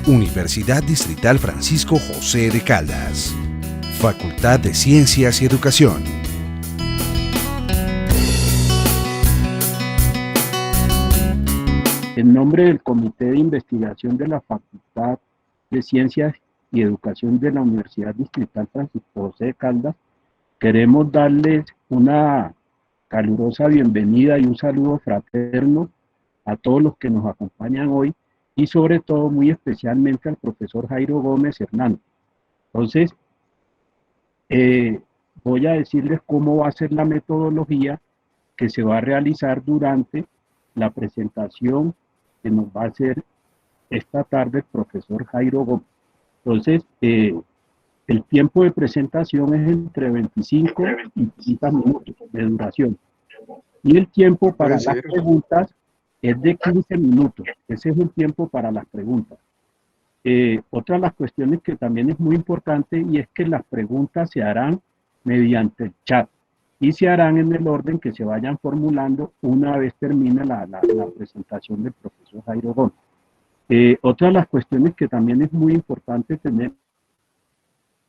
Universidad Distrital Francisco José de Caldas. Facultad de Ciencias y Educación. En nombre del Comité de Investigación de la Facultad de Ciencias y Educación de la Universidad Distrital Francisco José de Caldas, queremos darles una calurosa bienvenida y un saludo fraterno a todos los que nos acompañan hoy y sobre todo muy especialmente al profesor Jairo Gómez Hernández. Entonces, voy a decirles cómo va a ser la metodología que se va a realizar durante la presentación que nos va a hacer esta tarde el profesor Jairo Gómez. Entonces, el tiempo de presentación es entre 25 y 30 minutos de duración. Y el tiempo para las preguntas es de 15 minutos. Ese es el tiempo para las preguntas. Otra de las cuestiones que también es muy importante y es que las preguntas se harán mediante el chat y se harán en el orden que se vayan formulando una vez termine la presentación del profesor Jairo Gómez. Otra de las cuestiones que también es muy importante tener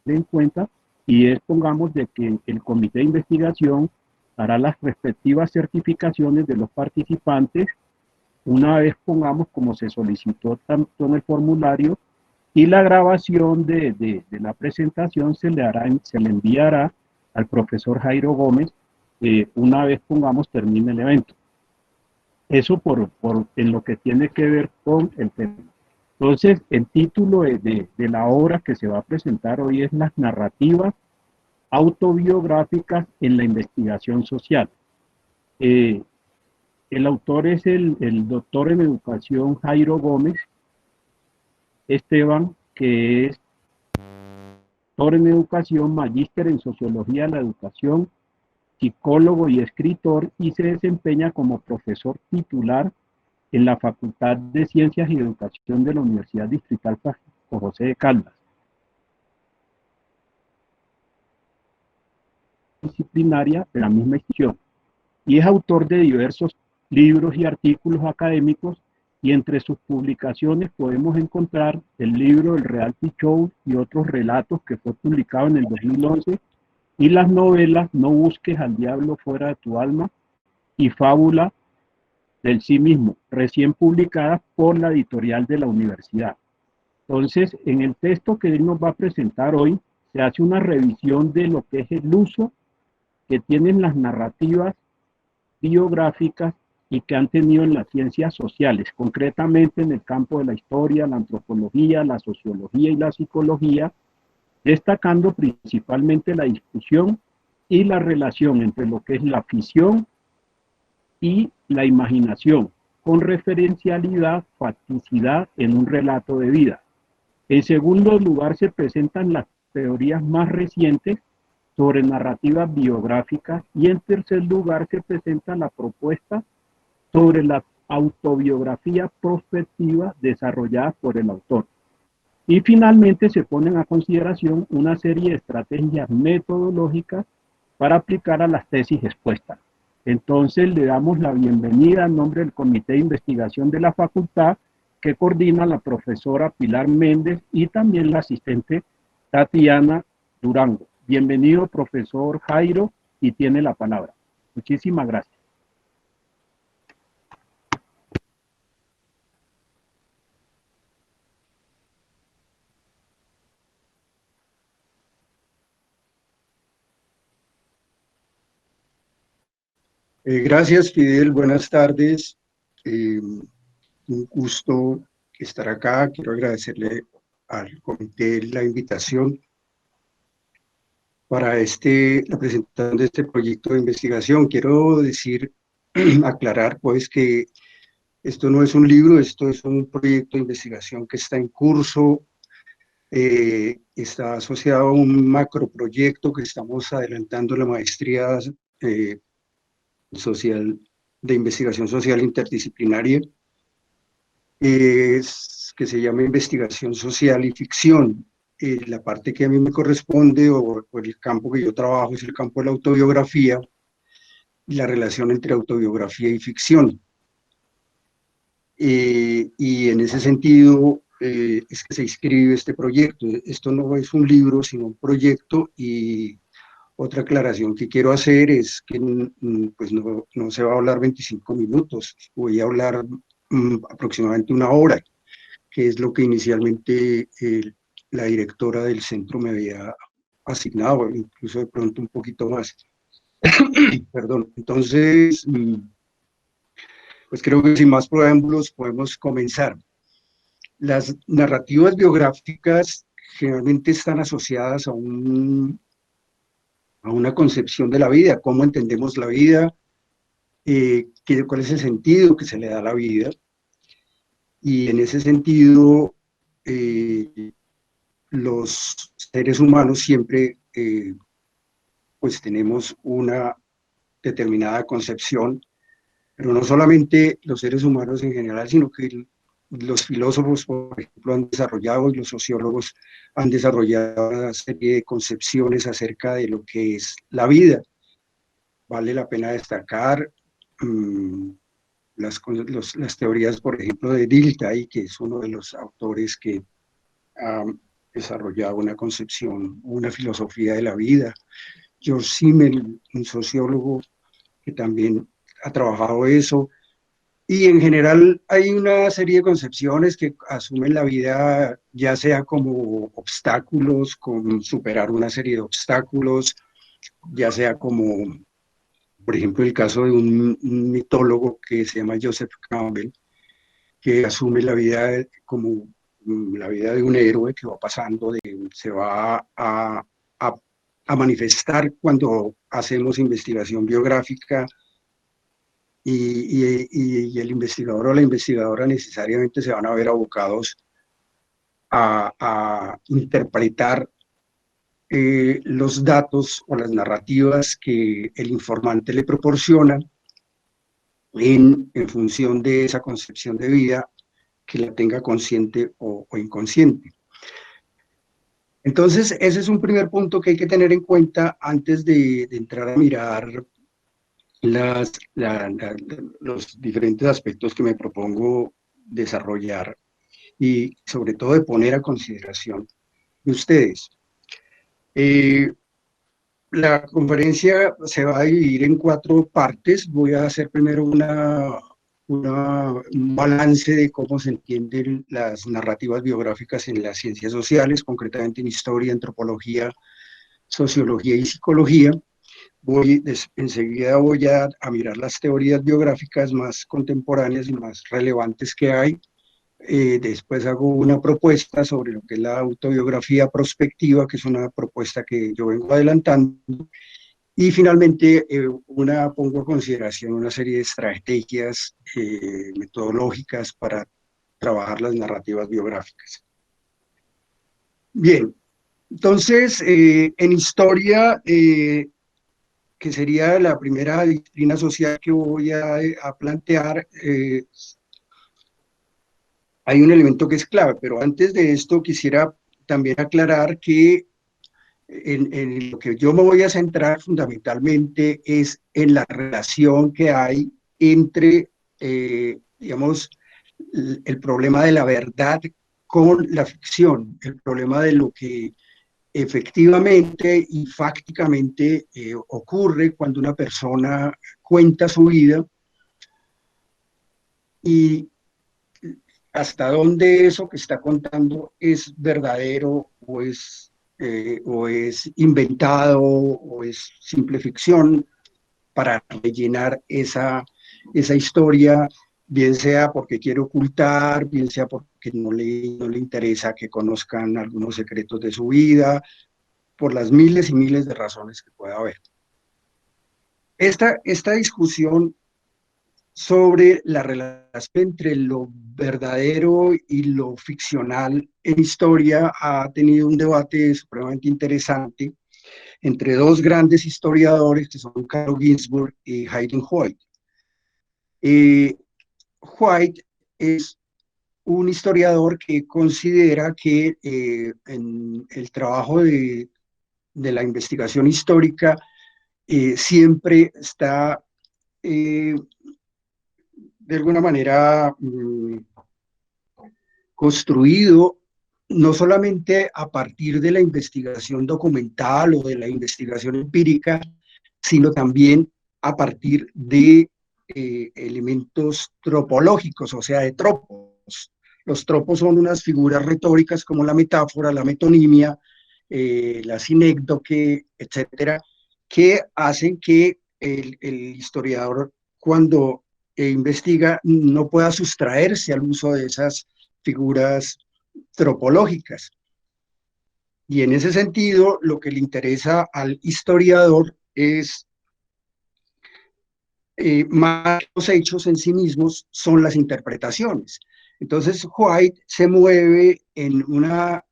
en cuenta y es, pongamos, de que el comité de investigación hará las respectivas certificaciones de los participantes una vez, pongamos, como se solicitó tanto en el formulario, y la grabación de la presentación se le enviará al profesor Jairo Gómez una vez, pongamos, termine el evento. Eso en lo que tiene que ver con el tema. Entonces, el título de la obra que se va a presentar hoy es Las narrativas autobiográficas en la investigación social. El autor es el doctor en educación Jairo Gómez Esteban, que es doctor en educación, magíster en sociología de la educación, psicólogo y escritor, y se desempeña como profesor titular en la Facultad de Ciencias y Educación de la Universidad Distrital Francisco José de Caldas. Disciplinaria de la misma institución. Y es autor de diversos libros y artículos académicos, y entre sus publicaciones podemos encontrar el libro El Reality Show y otros relatos, que fue publicado en el 2011, y las novelas No busques al diablo fuera de tu alma y Fábula del sí mismo, recién publicadas por la editorial de la universidad. Entonces, en el texto que él nos va a presentar hoy, se hace una revisión de lo que es el uso que tienen las narrativas biográficas y que han tenido en las ciencias sociales, concretamente en el campo de la historia, la antropología, la sociología y la psicología, destacando principalmente la discusión y la relación entre lo que es la ficción y la imaginación, con referencialidad, facticidad en un relato de vida. En segundo lugar, se presentan las teorías más recientes sobre narrativas biográficas, y en tercer lugar se presenta la propuesta sobre la autobiografía prospectiva desarrollada por el autor. Y finalmente se ponen a consideración una serie de estrategias metodológicas para aplicar a las tesis expuestas. Entonces le damos la bienvenida en nombre del Comité de Investigación de la Facultad, que coordina la profesora Pilar Méndez y también la asistente Tatiana Durango. Bienvenido, profesor Jairo, y tiene la palabra. Muchísimas gracias. Gracias, Fidel. Buenas tardes. Un gusto estar acá. Quiero agradecerle al comité la invitación para la presentación de este proyecto de investigación. Quiero aclarar pues que esto no es un libro, esto es un proyecto de investigación que está en curso, está asociado a un macroproyecto que estamos adelantando en la maestría social de investigación social interdisciplinaria, que se llama investigación social y ficción. La parte que a mí me corresponde o el campo que yo trabajo es el campo de la autobiografía y la relación entre autobiografía y ficción. Y en ese sentido es que se inscribe este proyecto. Esto no es un libro, sino un proyecto. Y otra aclaración que quiero hacer es que pues no se va a hablar 25 minutos, voy a hablar aproximadamente una hora, que es lo que inicialmente la directora del centro me había asignado, incluso de pronto un poquito más. Perdón. Entonces, pues creo que sin más preámbulos podemos comenzar. Las narrativas biográficas generalmente están asociadas a una concepción de la vida, cómo entendemos la vida, cuál es el sentido que se le da a la vida. Y en ese sentido, los seres humanos siempre pues tenemos una determinada concepción, pero no solamente los seres humanos en general, sino que los filósofos, por ejemplo, han desarrollado, y los sociólogos han desarrollado una serie de concepciones acerca de lo que es la vida. Vale la pena destacar las teorías, por ejemplo, de Dilthey, que es uno de los autores que ha desarrollado una concepción, una filosofía de la vida. George Simmel, un sociólogo que también ha trabajado eso. Y en general hay una serie de concepciones que asumen la vida ya sea como obstáculos, con superar una serie de obstáculos, ya sea como, por ejemplo, el caso de un mitólogo que se llama Joseph Campbell, que asume la vida como la vida de un héroe que va pasando, se va a manifestar cuando hacemos investigación biográfica, y el investigador o la investigadora necesariamente se van a ver abocados a interpretar los datos o las narrativas que el informante le proporciona en función de esa concepción de vida, que la tenga consciente o inconsciente. Entonces, ese es un primer punto que hay que tener en cuenta antes de entrar a mirar los diferentes aspectos que me propongo desarrollar y sobre todo de poner a consideración de ustedes. La conferencia se va a dividir en 4 partes. Voy a hacer primero un balance de cómo se entienden las narrativas biográficas en las ciencias sociales, concretamente en historia, antropología, sociología y psicología. Enseguida voy a mirar las teorías biográficas más contemporáneas y más relevantes que hay. Después hago una propuesta sobre lo que es la autobiografía prospectiva, que es una propuesta que yo vengo adelantando. Y finalmente pongo a consideración una serie de estrategias metodológicas para trabajar las narrativas biográficas. Bien, entonces en historia, que sería la primera disciplina social que voy a plantear, hay un elemento que es clave, pero antes de esto quisiera también aclarar que en lo que yo me voy a centrar fundamentalmente es en la relación que hay entre, digamos, el problema de la verdad con la ficción, el problema de lo que efectivamente y fácticamente ocurre cuando una persona cuenta su vida, y hasta dónde eso que está contando es verdadero o es inventado o es simple ficción, para rellenar esa historia, bien sea porque quiere ocultar, bien sea porque no le interesa que conozcan algunos secretos de su vida, por las miles y miles de razones que pueda haber. Esta discusión sobre la relación entre lo verdadero y lo ficcional en historia ha tenido un debate supremamente interesante entre 2 grandes historiadores, que son Carlo Ginzburg y Hayden White. White es un historiador que considera que en el trabajo de la investigación histórica siempre está de alguna manera construido no solamente a partir de la investigación documental o de la investigación empírica, sino también a partir de elementos tropológicos, o sea, de tropos. Los tropos son unas figuras retóricas como la metáfora, la metonimia, la sinécdoque, etcétera, que hacen que el historiador, cuando investiga, no pueda sustraerse al uso de esas figuras tropológicas. Y en ese sentido, lo que le interesa al historiador es más los hechos en sí mismos, son las interpretaciones. Entonces, White se mueve en una,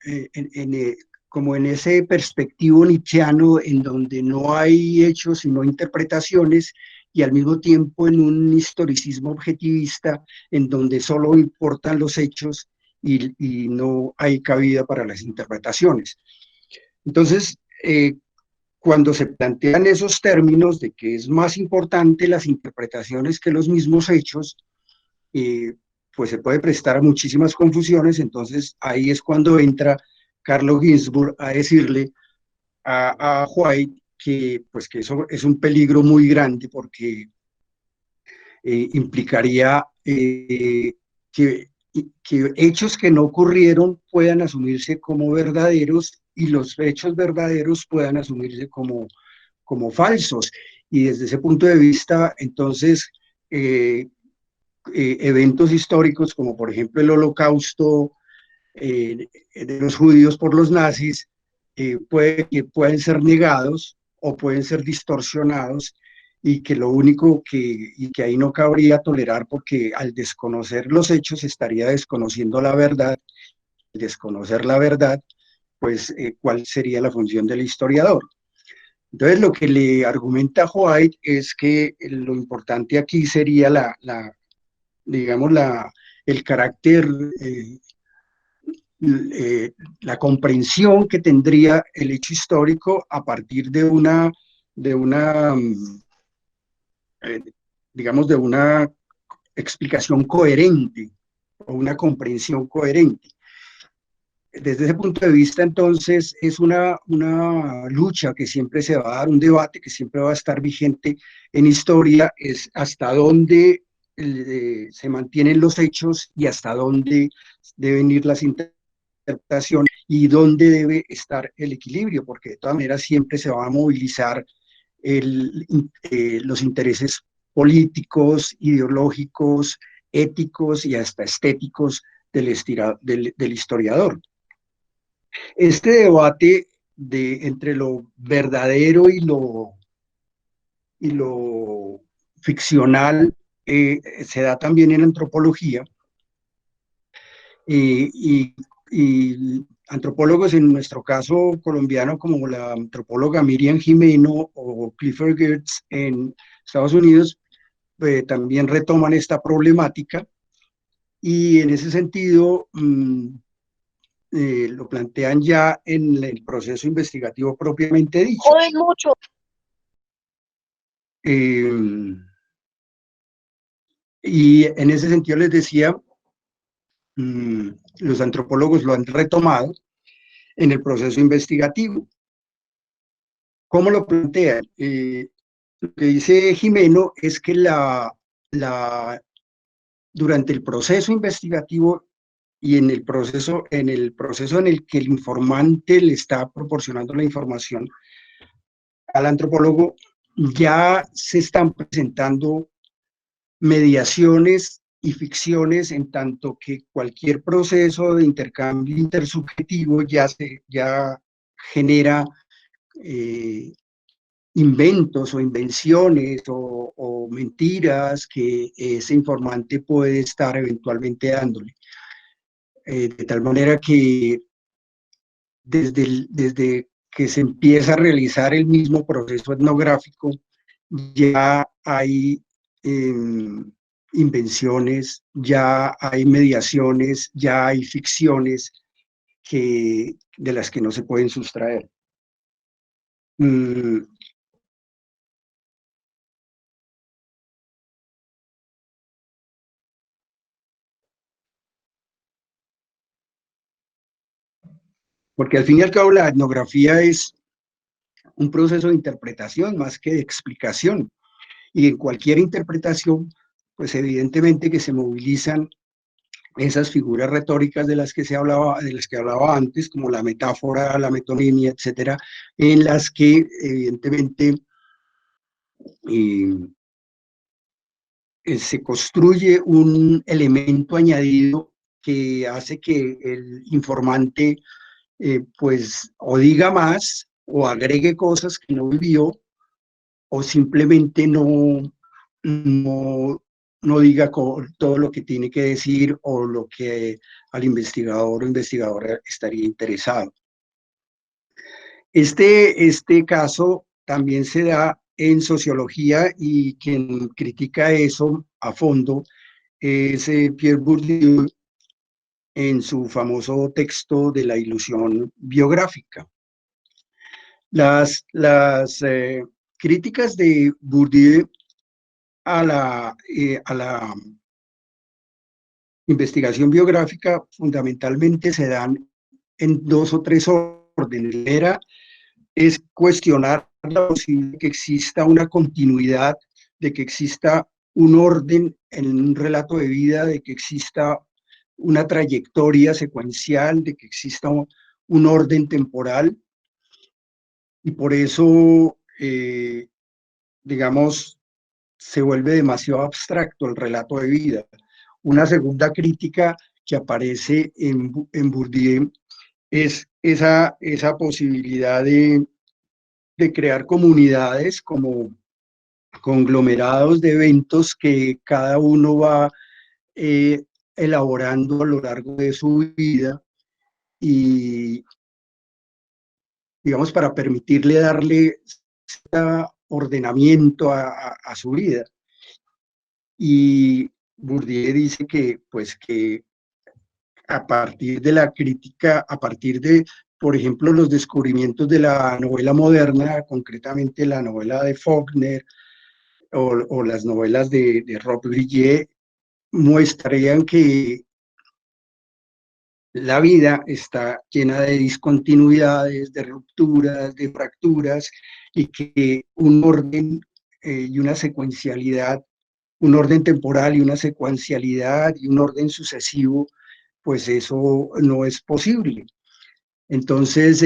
como en ese perspectivo nietzscheano en donde no hay hechos sino interpretaciones, y al mismo tiempo en un historicismo objetivista en donde solo importan los hechos y no hay cabida para las interpretaciones. Entonces, cuando se plantean esos términos de que es más importante las interpretaciones que los mismos hechos, pues se puede prestar a muchísimas confusiones. Entonces ahí es cuando entra Carlo Ginzburg a decirle a White que, pues, que eso es un peligro muy grande porque implicaría que, que hechos que no ocurrieron puedan asumirse como verdaderos y los hechos verdaderos puedan asumirse como falsos. Y desde ese punto de vista, entonces, eventos históricos como por ejemplo el Holocausto de los judíos por los nazis, pueden ser negados o pueden ser distorsionados, y que lo único y que ahí no cabría tolerar, porque al desconocer los hechos estaría desconociendo la verdad. Al desconocer la verdad, pues ¿cuál sería la función del historiador? Entonces, lo que le argumenta White es que lo importante aquí sería digamos, el carácter, la comprensión que tendría el hecho histórico a partir de una eh, digamos, de una explicación coherente o una comprensión coherente. Desde ese punto de vista, entonces, es una lucha que siempre se va a dar, un debate que siempre va a estar vigente en historia, es hasta dónde se mantienen los hechos y hasta dónde deben ir las interpretaciones y dónde debe estar el equilibrio, porque de todas maneras siempre se va a movilizar los intereses políticos, ideológicos, éticos y hasta estéticos del historiador. Este debate entre lo verdadero y lo ficcional se da también en antropología, y antropólogos, en nuestro caso colombiano, como la antropóloga Miriam Jimeno o Clifford Geertz en Estados Unidos, también retoman esta problemática, y en ese sentido lo plantean ya en el proceso investigativo propiamente dicho. Joden mucho. Y en ese sentido les decía, los antropólogos lo han retomado en el proceso investigativo. ¿Cómo lo plantean? Lo que dice Jimeno es que durante el proceso investigativo y en el proceso en el que el informante le está proporcionando la información al antropólogo, ya se están presentando mediaciones y ficciones, en tanto que cualquier proceso de intercambio intersubjetivo ya genera inventos o invenciones o mentiras que ese informante puede estar eventualmente dándole. De tal manera que desde que se empieza a realizar el mismo proceso etnográfico, ya hay invenciones, ya hay mediaciones, ya hay ficciones de las que no se pueden sustraer. porque al fin y al cabo la etnografía es un proceso de interpretación más que de explicación, y en cualquier interpretación, pues evidentemente que se movilizan esas figuras retóricas de las que hablaba antes, como la metáfora, la metonimia, etcétera, en las que evidentemente se construye un elemento añadido que hace que el informante pues o diga más o agregue cosas que no vivió o simplemente no diga todo lo que tiene que decir o lo que al investigador o investigadora estaría interesado. Este caso también se da en sociología, y quien critica eso a fondo es Pierre Bourdieu en su famoso texto de la ilusión biográfica. Las críticas de Bourdieu a la investigación biográfica fundamentalmente se dan en dos o tres órdenes. Es cuestionar la posibilidad de que exista una continuidad, de que exista un orden en un relato de vida, de que exista una trayectoria secuencial, de que exista un orden temporal, y por eso, digamos, se vuelve demasiado abstracto el relato de vida. Una segunda crítica que aparece en Bourdieu es esa posibilidad de crear comunidades como conglomerados de eventos que cada uno va elaborando a lo largo de su vida, y digamos para permitirle darle ordenamiento a su vida. Y Bourdieu dice que pues que a partir de la crítica, a partir de, por ejemplo, los descubrimientos de la novela moderna, concretamente la novela de Faulkner o las novelas de Rob Grillet, muestran que la vida está llena de discontinuidades, de rupturas, de fracturas, y que un orden y una secuencialidad, un orden temporal y una secuencialidad y un orden sucesivo, pues eso no es posible. Entonces,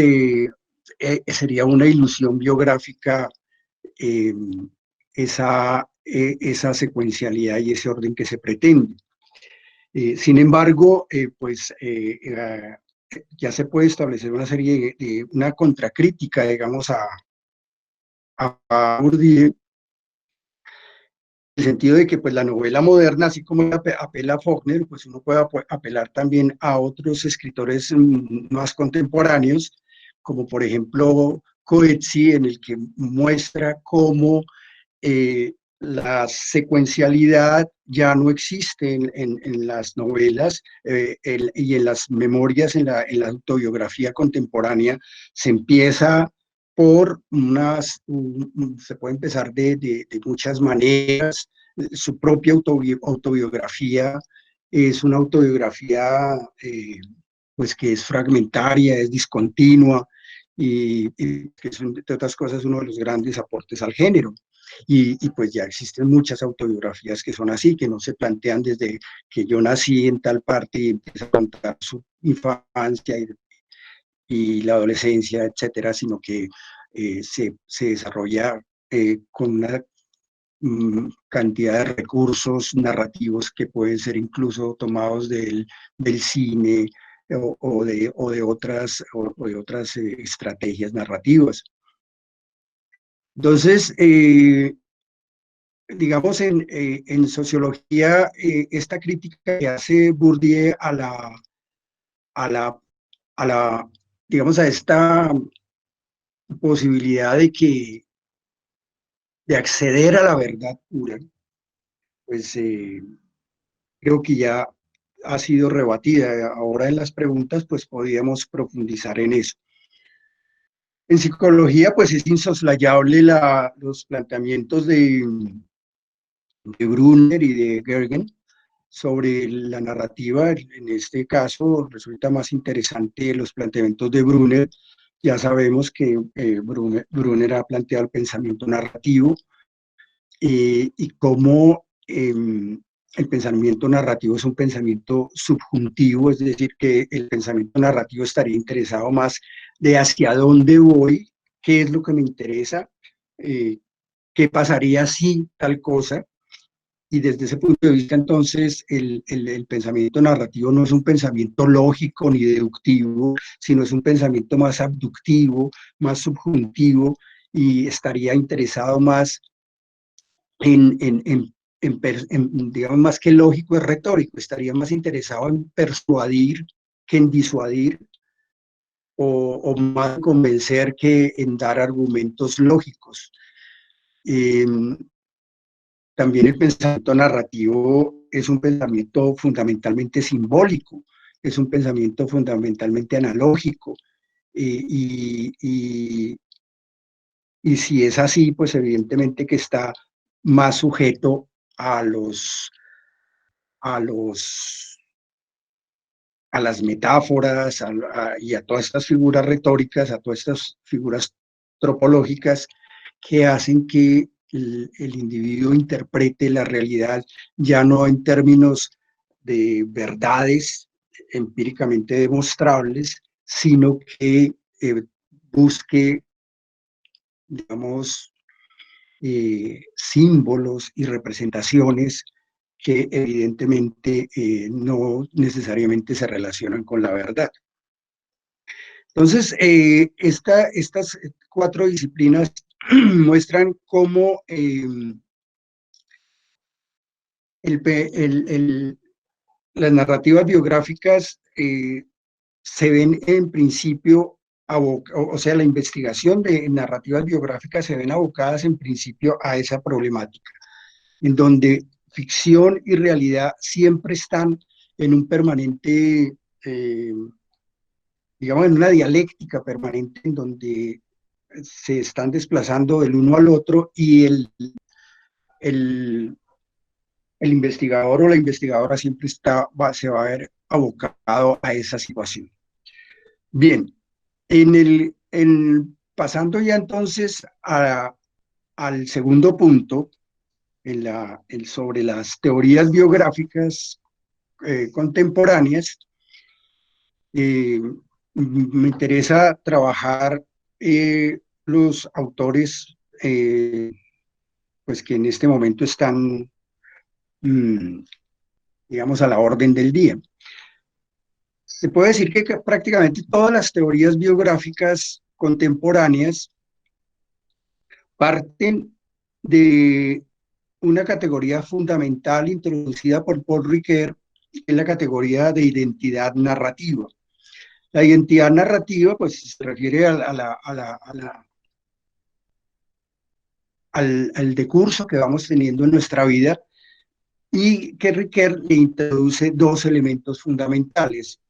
sería una ilusión biográfica esa secuencialidad y ese orden que se pretende. Sin embargo, ya se puede establecer una serie una contracrítica, digamos, a Bourdieu, en el sentido de que pues la novela moderna, así como apela a Faulkner, pues uno puede apelar también a otros escritores más contemporáneos, como por ejemplo Coetzee, en el que muestra cómo la secuencialidad ya no existe en las novelas y en las memorias, en la autobiografía contemporánea. Se empieza por se puede empezar de muchas maneras. Su propia autobiografía es una autobiografía pues que es fragmentaria, es discontinua, y que es, entre otras cosas, uno de los grandes aportes al género. Y pues ya existen muchas autobiografías que son así, que no se plantean desde que yo nací en tal parte y empieza a contar su infancia y la adolescencia, etcétera, sino que se desarrolla con una cantidad de recursos narrativos que pueden ser incluso tomados del cine o de otras estrategias narrativas. Entonces, digamos, en sociología, esta crítica que hace Bourdieu digamos, a esta posibilidad de acceder a la verdad pura, pues creo que ya ha sido rebatida. Ahora en las preguntas, pues podríamos profundizar en eso. En psicología, pues es insoslayable los planteamientos de Brunner y de Gergen sobre la narrativa. En este caso resulta más interesante los planteamientos de Brunner. Ya sabemos que Brunner ha planteado el pensamiento narrativo y cómo el pensamiento narrativo es un pensamiento subjuntivo, es decir, que el pensamiento narrativo estaría interesado más de hacia dónde voy, qué es lo que me interesa, qué pasaría si tal cosa. Y desde ese punto de vista, entonces, el pensamiento narrativo no es un pensamiento lógico ni deductivo, sino es un pensamiento más abductivo, más subjuntivo, y estaría interesado más digamos, más que lógico, es retórico, estaría más interesado en persuadir que en disuadir, o más en convencer que en dar argumentos lógicos. También el pensamiento narrativo es un pensamiento fundamentalmente simbólico, es un pensamiento fundamentalmente analógico, y, y, y si es así, pues evidentemente que está más sujeto a a los, a las metáforas y a todas estas figuras retóricas, a todas estas figuras tropológicas que hacen que el individuo interprete la realidad ya no en términos de verdades empíricamente demostrables, sino que busque, digamos, símbolos y representaciones que evidentemente no necesariamente se relacionan con la verdad. Entonces, estas cuatro disciplinas muestran cómo las narrativas biográficas se ven en principio, o sea, la investigación de narrativas biográficas se ven abocadas en principio a esa problemática, en donde ficción y realidad siempre están en un permanente, digamos, en una dialéctica permanente en donde se están desplazando del uno al otro, y el, el investigador o la investigadora siempre se va a ver abocado a esa situación. Bien, pasando ya entonces al segundo punto, sobre las teorías biográficas contemporáneas, me interesa trabajar los autores pues que en este momento están, digamos, a la orden del día. Se puede decir que prácticamente todas las teorías biográficas contemporáneas parten de una categoría fundamental introducida por Paul Ricoeur, que es la categoría de identidad narrativa. La identidad narrativa pues se refiere al decurso que vamos teniendo en nuestra vida, y que Ricoeur le introduce dos elementos fundamentales.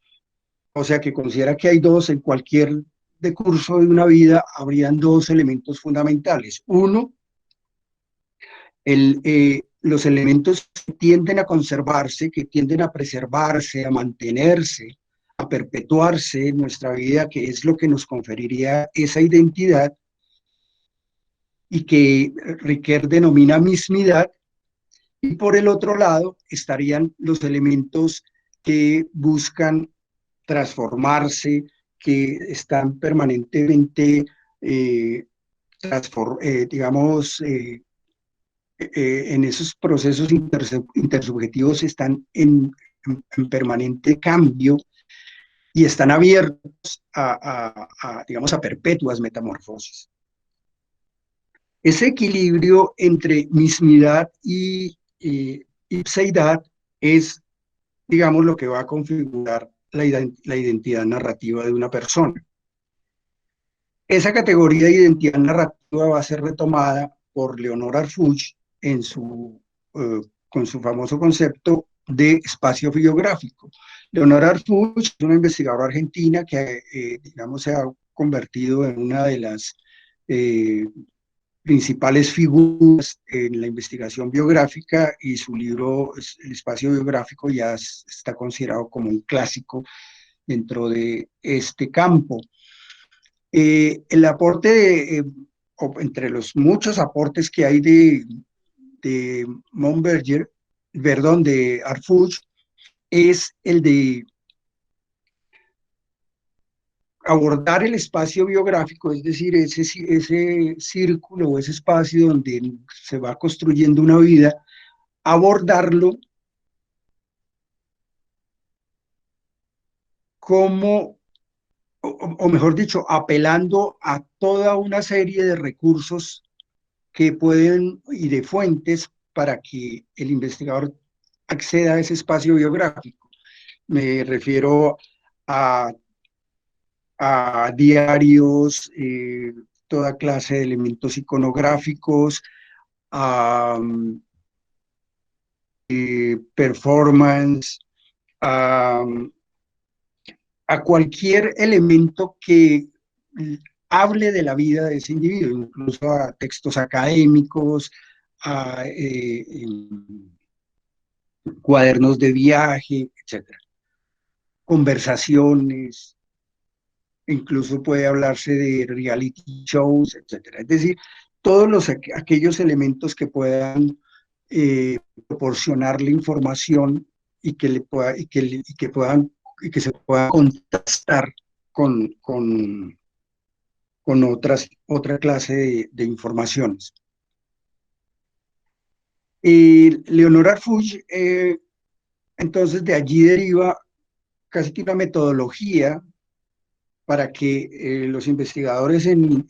O sea, que considera que hay dos, en cualquier decurso de una vida habrían dos elementos fundamentales. Uno, los elementos que tienden a conservarse, que tienden a preservarse, a mantenerse, a perpetuarse en nuestra vida, que es lo que nos conferiría esa identidad, y que Ricoeur denomina mismidad. Y por el otro lado estarían los elementos que buscan transformarse, que están permanentemente, digamos, en esos procesos intersubjetivos, están en permanente cambio y están abiertos digamos, a perpetuas metamorfosis. Ese equilibrio entre mismidad y ipseidad es, digamos, lo que va a configurar la identidad narrativa de una persona. Esa categoría de identidad narrativa va a ser retomada por Leonor Arfuch con su famoso concepto de espacio biográfico. Leonor Arfuch es una investigadora argentina que, digamos, se ha convertido en una de las principales figuras en la investigación biográfica, y su libro, El espacio biográfico, ya está considerado como un clásico dentro de este campo. El aporte, entre los muchos aportes que hay de Monberger, perdón, de Harfouch, es el de abordar el espacio biográfico, es decir, ese círculo o ese espacio donde se va construyendo una vida, abordarlo como, o mejor dicho, apelando a toda una serie de recursos que pueden y de fuentes para que el investigador acceda a ese espacio biográfico. Me refiero a diarios, toda clase de elementos iconográficos, a performance, a cualquier elemento que hable de la vida de ese individuo, incluso a textos académicos, a cuadernos de viaje, etcétera, conversaciones, incluso puede hablarse de reality shows, etcétera. Es decir, todos aquellos elementos que puedan proporcionarle información y que le pueda, y que puedan, y que se pueda contrastar con otra clase de informaciones. Leonora Harfouch, entonces de allí deriva casi que una metodología para que los investigadores en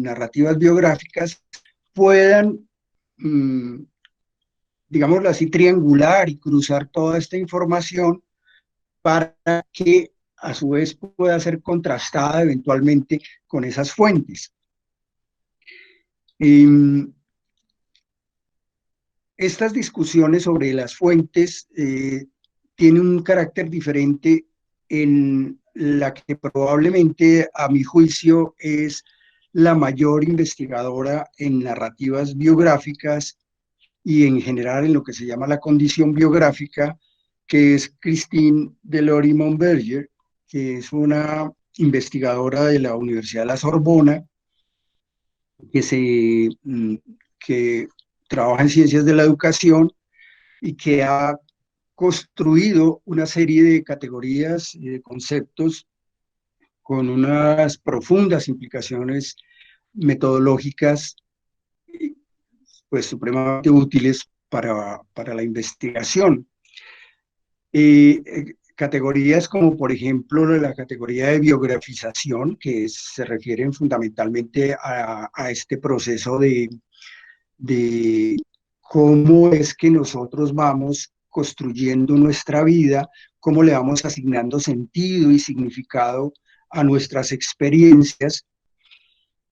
narrativas biográficas puedan, digámoslo así, triangular y cruzar toda esta información para que a su vez pueda ser contrastada eventualmente con esas fuentes. Estas discusiones sobre las fuentes tienen un carácter diferente en la que probablemente, a mi juicio, es la mayor investigadora en narrativas biográficas y en general en lo que se llama la condición biográfica, que es Christine Delory-Monberger, que es una investigadora de la Universidad de la Sorbona, que trabaja en ciencias de la educación y que ha construido una serie de categorías y de conceptos con unas profundas implicaciones metodológicas, pues supremamente útiles para la investigación. Categorías como, por ejemplo, la categoría de biografización, que se refieren fundamentalmente a este proceso de cómo es que nosotros vamos construyendo nuestra vida, cómo le vamos asignando sentido y significado a nuestras experiencias,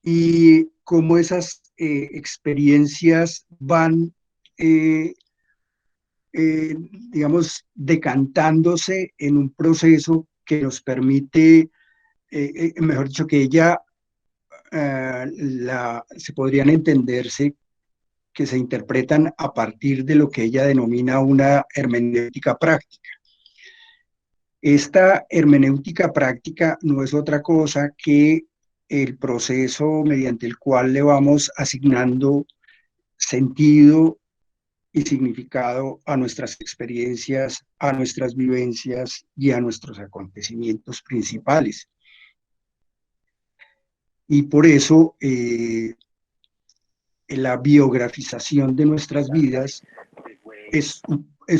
y cómo esas experiencias van, digamos, decantándose en un proceso que nos permite, mejor dicho, que ella se podrían entenderse que se interpretan a partir de lo que ella denomina una hermenéutica práctica. Esta hermenéutica práctica no es otra cosa que el proceso mediante el cual le vamos asignando sentido y significado a nuestras experiencias, a nuestras vivencias y a nuestros acontecimientos principales. Y por eso la biografización de nuestras vidas es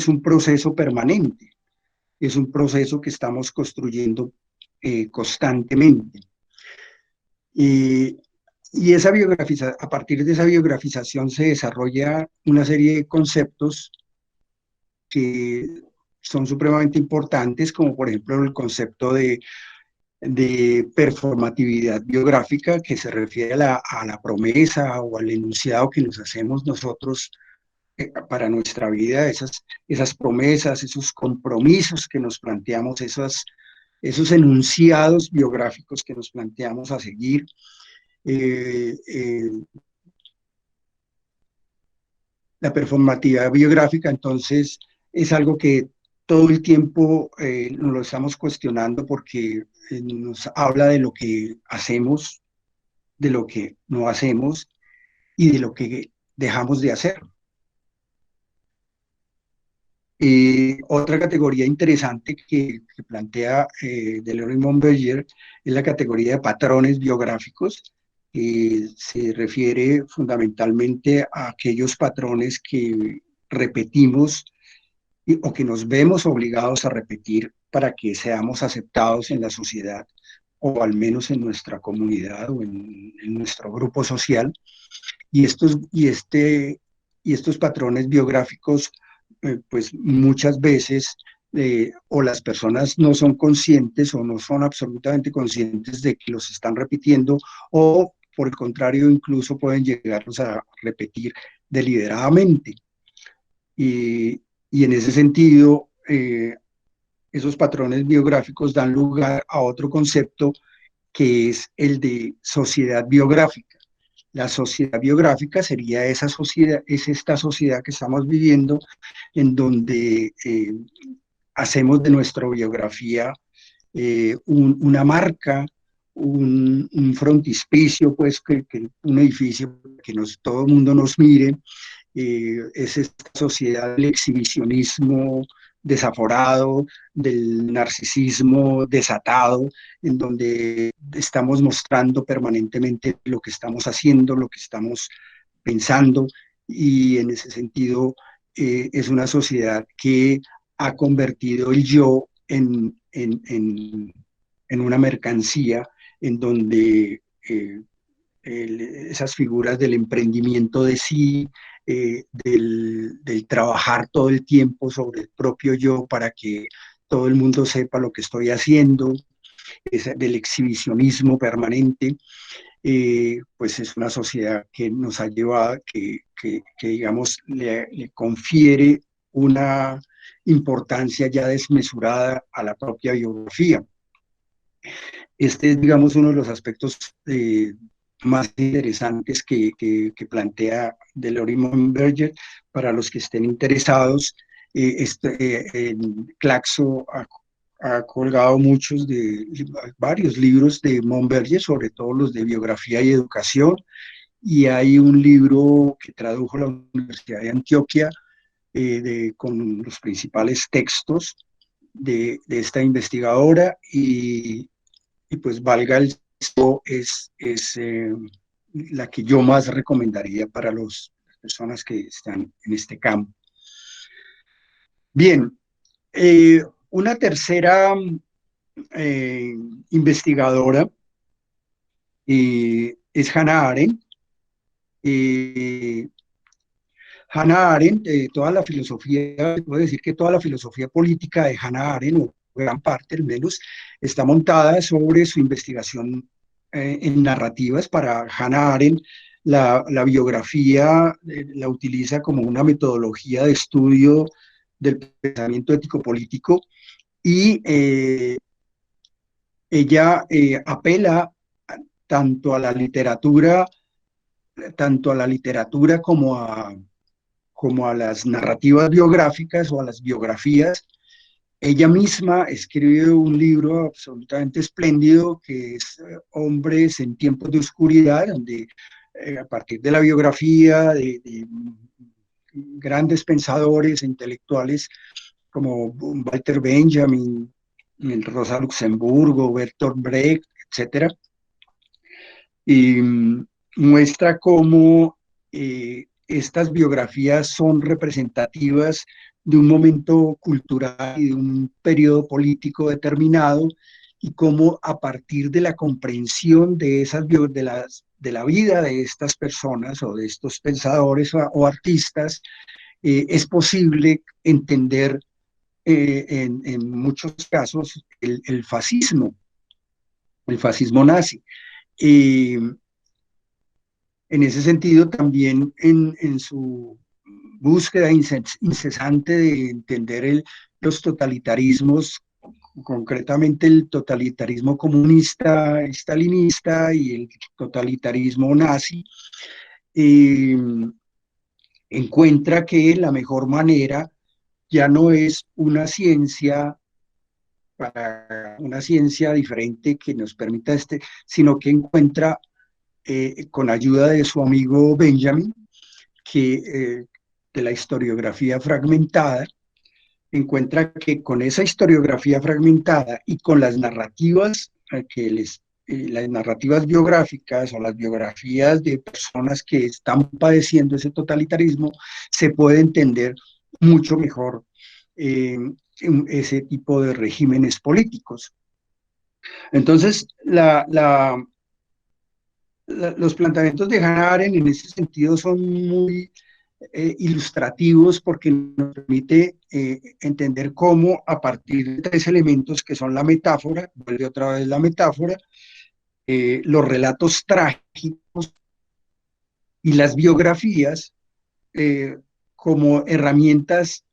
un proceso permanente, es un proceso que estamos construyendo constantemente. Y a partir de esa biografización se desarrolla una serie de conceptos que son supremamente importantes, como por ejemplo el concepto de performatividad biográfica, que se refiere a la promesa o al enunciado que nos hacemos nosotros para nuestra vida, esas promesas, esos compromisos que nos planteamos, esos enunciados biográficos que nos planteamos a seguir. la performatividad biográfica, entonces es algo que todo el tiempo nos lo estamos cuestionando porque nos habla de lo que hacemos, de lo que no hacemos y de lo que dejamos de hacer. Otra categoría interesante que plantea Deleuze y Monberger es la categoría de patrones biográficos. Se refiere fundamentalmente a aquellos patrones que repetimos o que nos vemos obligados a repetir para que seamos aceptados en la sociedad o al menos en nuestra comunidad o en nuestro grupo social. Y estos patrones biográficos pues muchas veces o las personas no son conscientes o no son absolutamente conscientes de que los están repitiendo, o por el contrario incluso pueden llegarlos a repetir deliberadamente. Y en ese sentido, esos patrones biográficos dan lugar a otro concepto que es el de sociedad biográfica. La sociedad biográfica sería esa sociedad, es esta sociedad que estamos viviendo en donde hacemos de nuestra biografía una marca, un frontispicio, pues un edificio que todo el mundo nos mire. Es esta sociedad del exhibicionismo desaforado, del narcisismo desatado, en donde estamos mostrando permanentemente lo que estamos haciendo, lo que estamos pensando, y en ese sentido es una sociedad que ha convertido el yo en una mercancía, en donde esas figuras del emprendimiento de sí, del trabajar todo el tiempo sobre el propio yo para que todo el mundo sepa lo que estoy haciendo, del exhibicionismo permanente, pues es una sociedad que nos ha llevado, que digamos, le confiere una importancia ya desmesurada a la propia biografía. Este es, digamos, uno de los aspectos más interesantes que plantea Deleuze y Monberger para los que estén interesados. Claxo ha colgado varios libros de Monberger, sobre todo los de biografía y educación, y hay un libro que tradujo la Universidad de Antioquia con los principales textos de esta investigadora, y pues valga el es la que yo más recomendaría para las personas que están en este campo. Bien, una tercera investigadora es Hannah Arendt. Hannah Arendt, toda la filosofía, puedo decir que toda la filosofía política de Hannah Arendt, o gran parte al menos, está montada sobre su investigación en narrativas. Para Hannah Arendt, la biografía la utiliza como una metodología de estudio del pensamiento ético-político, y ella apela tanto a la literatura como a las narrativas biográficas o a las biografías. Ella misma escribe un libro absolutamente espléndido que es Hombres en tiempos de oscuridad, donde a partir de la biografía de grandes pensadores e intelectuales como Walter Benjamin, Rosa Luxemburgo, Bertolt Brecht, etc., y muestra cómo estas biografías son representativas de un momento cultural y de un periodo político determinado, y cómo a partir de la comprensión de la vida de estas personas o de estos pensadores o artistas, es posible entender en muchos casos el fascismo nazi. En ese sentido, también en su búsqueda incesante de entender los totalitarismos, concretamente el totalitarismo comunista, stalinista, y el totalitarismo nazi, encuentra que la mejor manera ya no es una ciencia para una ciencia diferente que nos permita sino que encuentra con ayuda de su amigo Benjamin, que de la historiografía fragmentada, encuentra que con esa historiografía fragmentada y con las narrativas las narrativas biográficas o las biografías de personas que están padeciendo ese totalitarismo, se puede entender mucho mejor ese tipo de regímenes políticos. Entonces, los planteamientos de Hannah Arendt en ese sentido son muy ilustrativos porque nos permite entender cómo a partir de tres elementos que son la metáfora, vuelve otra vez la metáfora, los relatos trágicos y las biografías como herramientas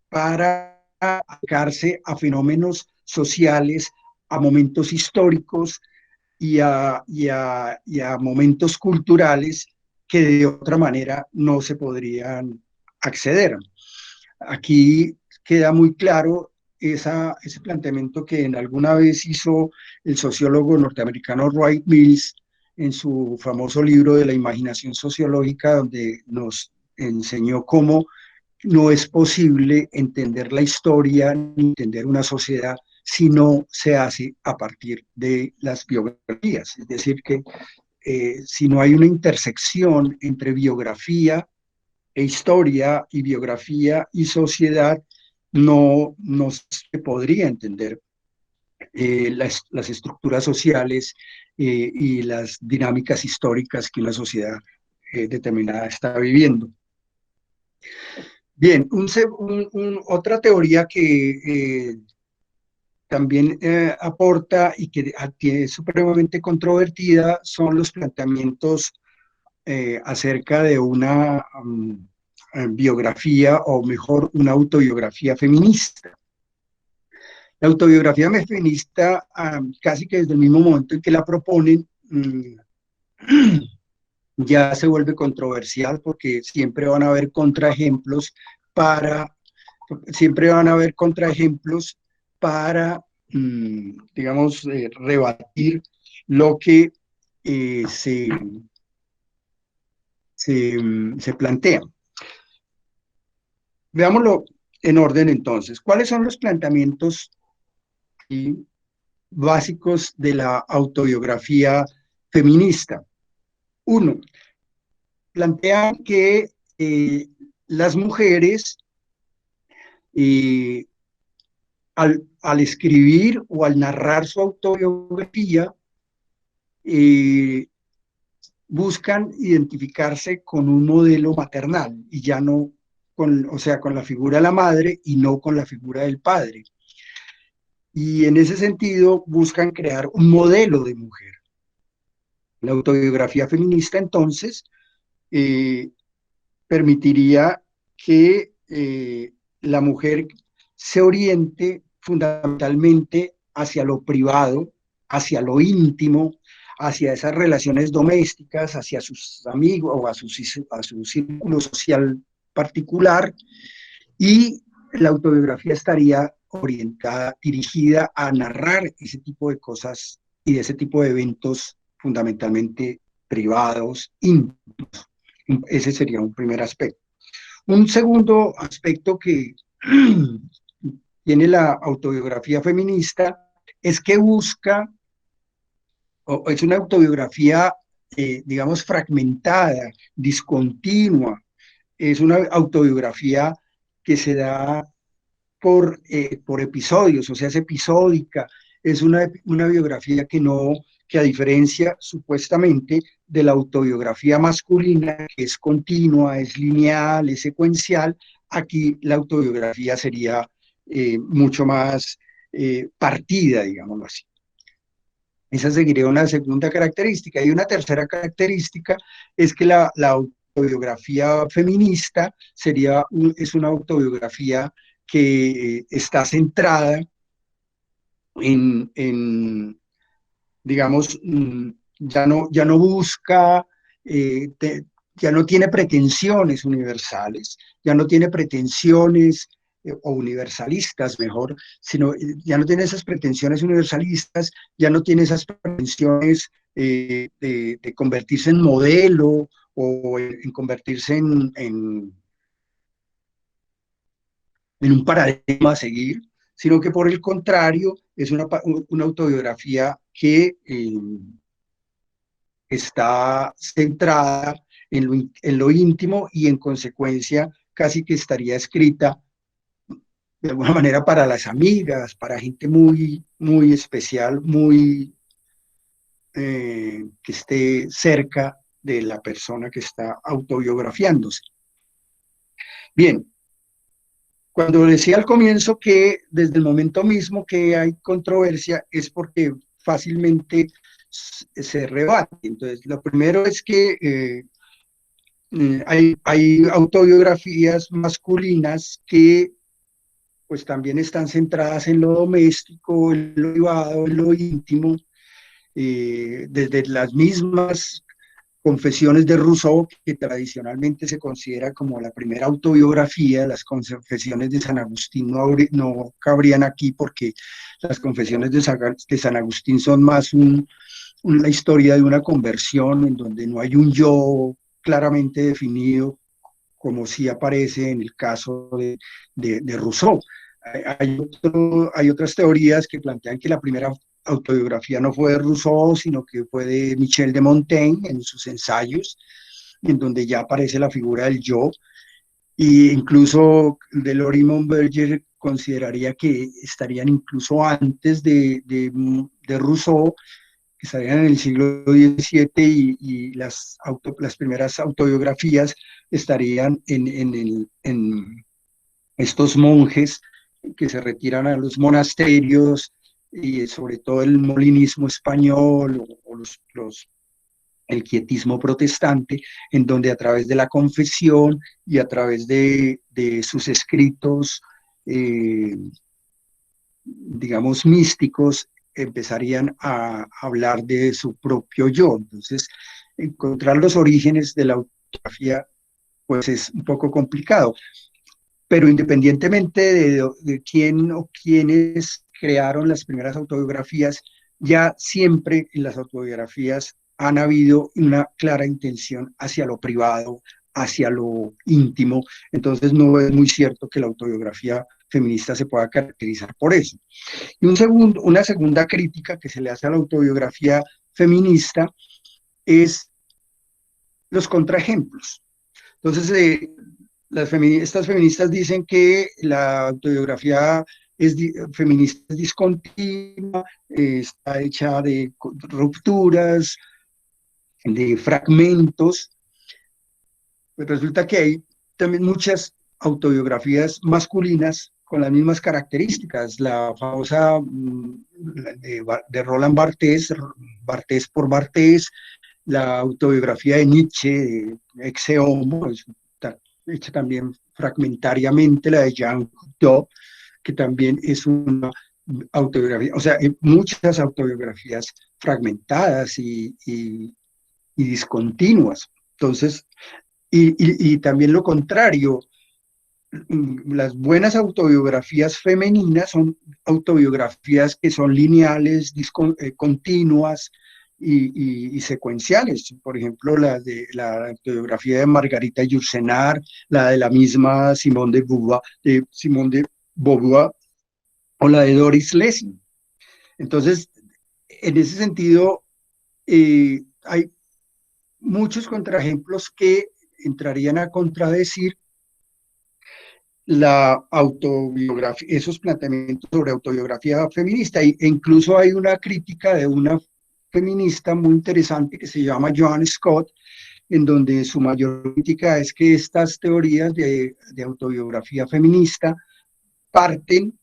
para acercarse a fenómenos sociales, a momentos históricos y a momentos culturales que de otra manera no se podrían acceder. Aquí queda muy claro ese planteamiento que en alguna vez hizo el sociólogo norteamericano Roy Mills en su famoso libro de la imaginación sociológica, donde nos enseñó cómo no es posible entender la historia ni entender una sociedad si no se hace a partir de las biografías. Es decir, que si no hay una intersección entre biografía e historia y biografía y sociedad, no se podría entender las estructuras sociales y las dinámicas históricas que una sociedad determinada está viviendo. Bien, otra teoría que también aporta y que es supremamente controvertida son los planteamientos acerca de una biografía, o mejor, una autobiografía feminista. La autobiografía feminista, casi que desde el mismo momento en que la proponen, ya se vuelve controversial porque siempre van a haber contraejemplos para digamos, rebatir lo que se plantea. Veámoslo en orden entonces. ¿Cuáles son los planteamientos básicos de la autobiografía feminista? Uno, plantean que las mujeres al escribir o al narrar su autobiografía buscan identificarse con un modelo maternal y ya no con la figura de la madre y no con la figura del padre. Y en ese sentido buscan crear un modelo de mujer. La autobiografía feminista entonces permitiría que la mujer se oriente fundamentalmente hacia lo privado, hacia lo íntimo, hacia esas relaciones domésticas, hacia sus amigos o a su círculo social particular, y la autobiografía estaría orientada, dirigida a narrar ese tipo de cosas y de ese tipo de eventos fundamentalmente privados, íntimos. Ese sería un primer aspecto. Un segundo aspecto que tiene la autobiografía feminista es que busca, o es una autobiografía, digamos, fragmentada, discontinua. Es una autobiografía que se da por episodios, o sea, es episódica. Es una biografía que a diferencia supuestamente de la autobiografía masculina, que es continua, es lineal, es secuencial, aquí la autobiografía sería mucho más partida, digámoslo así. Esa sería una segunda característica. Y una tercera característica es que la autobiografía feminista es una autobiografía que está centrada digamos, ya no busca ya no tiene pretensiones universales, ya no tiene pretensiones o universalistas mejor, sino ya no tiene esas pretensiones universalistas, ya no tiene esas pretensiones de convertirse en modelo o en convertirse en un paradigma a seguir, sino que por el contrario es una autobiografía que está centrada en lo íntimo y en consecuencia casi que estaría escrita de alguna manera para las amigas, para gente muy, muy especial, muy que esté cerca de la persona que está autobiografiándose. Bien, cuando decía al comienzo que desde el momento mismo que hay controversia es porque fácilmente se rebate. Entonces, lo primero es que hay autobiografías masculinas que pues también están centradas en lo doméstico, en lo privado, en lo íntimo, desde las mismas Confesiones de Rousseau, que tradicionalmente se considera como la primera autobiografía. Las Confesiones de San Agustín no cabrían aquí porque las Confesiones de San Agustín son más una historia de una conversión en donde no hay un yo claramente definido, como sí aparece en el caso de Rousseau. Hay otras teorías que plantean que la primera autobiografía no fue de Rousseau, sino que fue de Michel de Montaigne en sus ensayos, en donde ya aparece la figura del yo, e incluso Delory Monberger consideraría que estarían incluso antes de Rousseau, que estarían en el siglo XVII y las primeras autobiografías estarían en estos monjes que se retiran a los monasterios y sobre todo el molinismo español o el quietismo protestante, en donde a través de la confesión y a través de sus escritos, digamos, místicos, empezarían a hablar de su propio yo. Entonces, encontrar los orígenes de la autobiografía, pues es un poco complicado. Pero independientemente de quién o quiénes crearon las primeras autobiografías, ya siempre en las autobiografías han habido una clara intención hacia lo privado, hacia lo íntimo. Entonces no es muy cierto que la autobiografía feminista se pueda caracterizar por eso. Y una segunda crítica que se le hace a la autobiografía feminista es los contraejemplos. Entonces, estas feministas dicen que la autobiografía feminista es discontinua, está hecha de rupturas, de fragmentos. Pues resulta que hay también muchas autobiografías masculinas con las mismas características. La famosa de Roland Barthes, Barthes por Barthes, la autobiografía de Nietzsche, de Exe Homo, está hecha también fragmentariamente, la de Jean Cocteau, que también es una autobiografía, o sea, hay muchas autobiografías fragmentadas y discontinuas. Entonces, y también lo contrario, las buenas autobiografías femeninas son autobiografías que son lineales, continuas y secuenciales. Por ejemplo, la autobiografía de Margarita Yourcenar, la de la misma Simone de Beauvoir o la de Doris Lessing. Entonces, en ese sentido, hay muchos contraejemplos que entrarían a contradecir la autobiografía, esos planteamientos sobre autobiografía feminista, e incluso hay una crítica de una feminista muy interesante que se llama Joan Scott, en donde su mayor crítica es que estas teorías de autobiografía feminista parten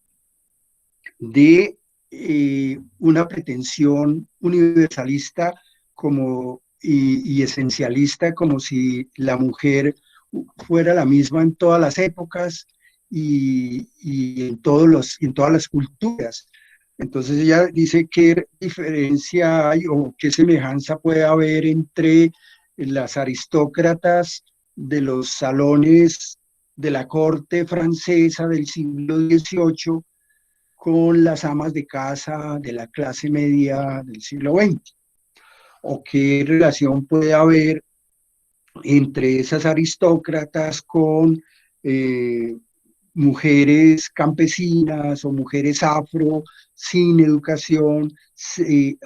de una pretensión universalista y esencialista, como si la mujer fuera la misma en todas las épocas y en todas las culturas. Entonces ella dice qué diferencia hay o qué semejanza puede haber entre las aristócratas de los salones de la corte francesa del siglo XVIII con las amas de casa de la clase media del siglo XX, o qué relación puede haber entre esas aristócratas con mujeres campesinas o mujeres afro sin educación y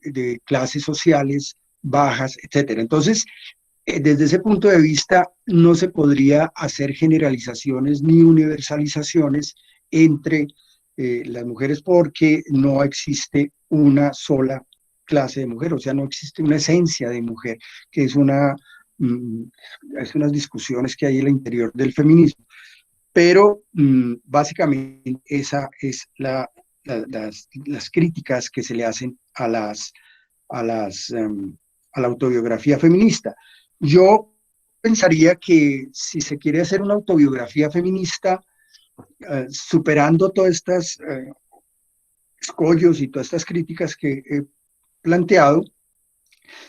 de clases sociales bajas, etcétera. Entonces, desde ese punto de vista, no se podría hacer generalizaciones ni universalizaciones entre las mujeres porque no existe una sola clase de mujer, o sea, no existe una esencia de mujer, que es unas discusiones que hay en el interior del feminismo. Pero básicamente esa es las críticas que se le hacen a la autobiografía feminista. Yo pensaría que si se quiere hacer una autobiografía feminista, superando todas estas escollos y todas estas críticas que he planteado,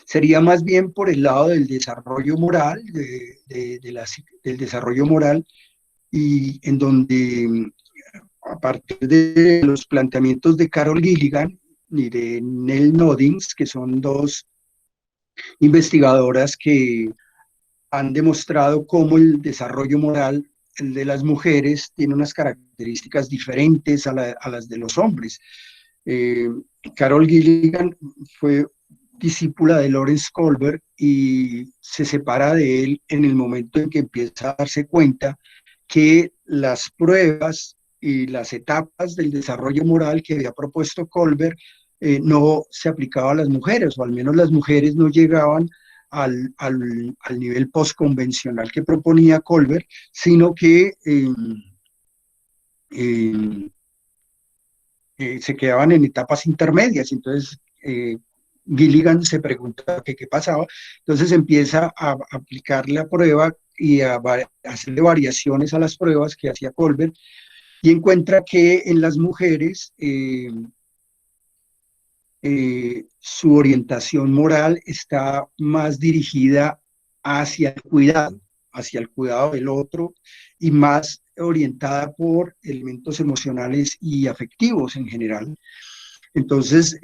sería más bien por el lado del desarrollo moral, del desarrollo moral, y en donde a partir de los planteamientos de Carol Gilligan y de Nell Noddings, que son dos investigadoras que han demostrado cómo el desarrollo moral de las mujeres tiene unas características diferentes a las de los hombres. Carol Gilligan fue discípula de Lawrence Kohlberg y se separa de él en el momento en que empieza a darse cuenta que las pruebas y las etapas del desarrollo moral que había propuesto Kohlberg no se aplicaba a las mujeres, o al menos las mujeres no llegaban al nivel postconvencional que proponía Kohlberg, sino que se quedaban en etapas intermedias. Entonces Gilligan se pregunta qué pasaba, entonces empieza a aplicar la prueba y a hacerle variaciones a las pruebas que hacía Kohlberg, y encuentra que en las mujeres su orientación moral está más dirigida hacia el cuidado del otro, y más orientada por elementos emocionales y afectivos en general. Entonces,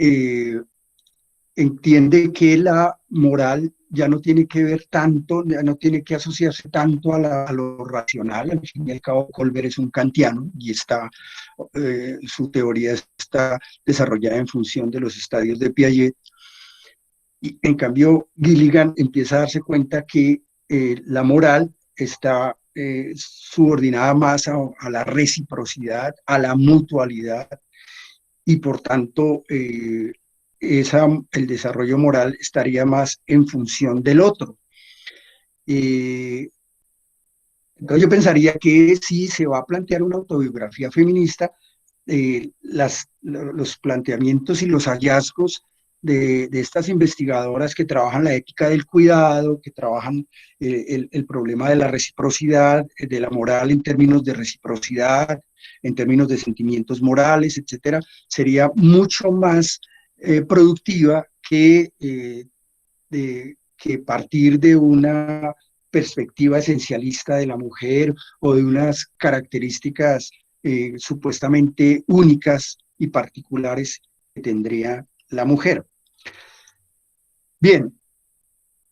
entiende que la moral ya no tiene que ver tanto, ya no tiene que asociarse tanto a lo racional. Al fin y al cabo, Kohlberg es un kantiano y su teoría está desarrollada en función de los estadios de Piaget. Y en cambio, Gilligan empieza a darse cuenta que la moral está subordinada más a la reciprocidad, a la mutualidad, y por tanto el desarrollo moral estaría más en función del otro. Entonces yo pensaría que si se va a plantear una autobiografía feminista, los planteamientos y los hallazgos de estas investigadoras que trabajan la ética del cuidado, que trabajan el problema de la reciprocidad, de la moral en términos de reciprocidad, en términos de sentimientos morales, etcétera, sería mucho más productiva que partir de una perspectiva esencialista de la mujer o de unas características supuestamente únicas y particulares que tendría la mujer. Bien,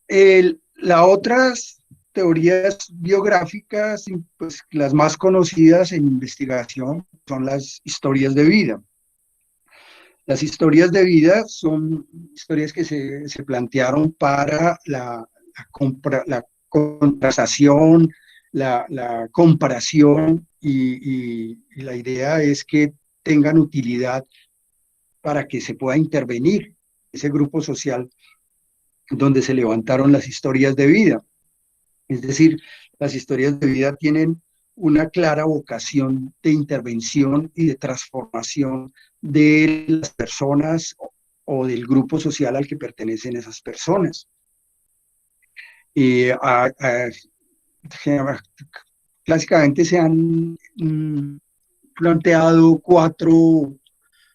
las otras teorías biográficas, pues las más conocidas en investigación, son las historias de vida. Las historias de vida son historias que se plantearon para la contrastación, la comparación, y la idea es que tengan utilidad para que se pueda intervenir ese grupo social donde se levantaron las historias de vida. Es decir, las historias de vida tienen una clara vocación de intervención y de transformación de las personas o del grupo social al que pertenecen esas personas. Clásicamente se han planteado cuatro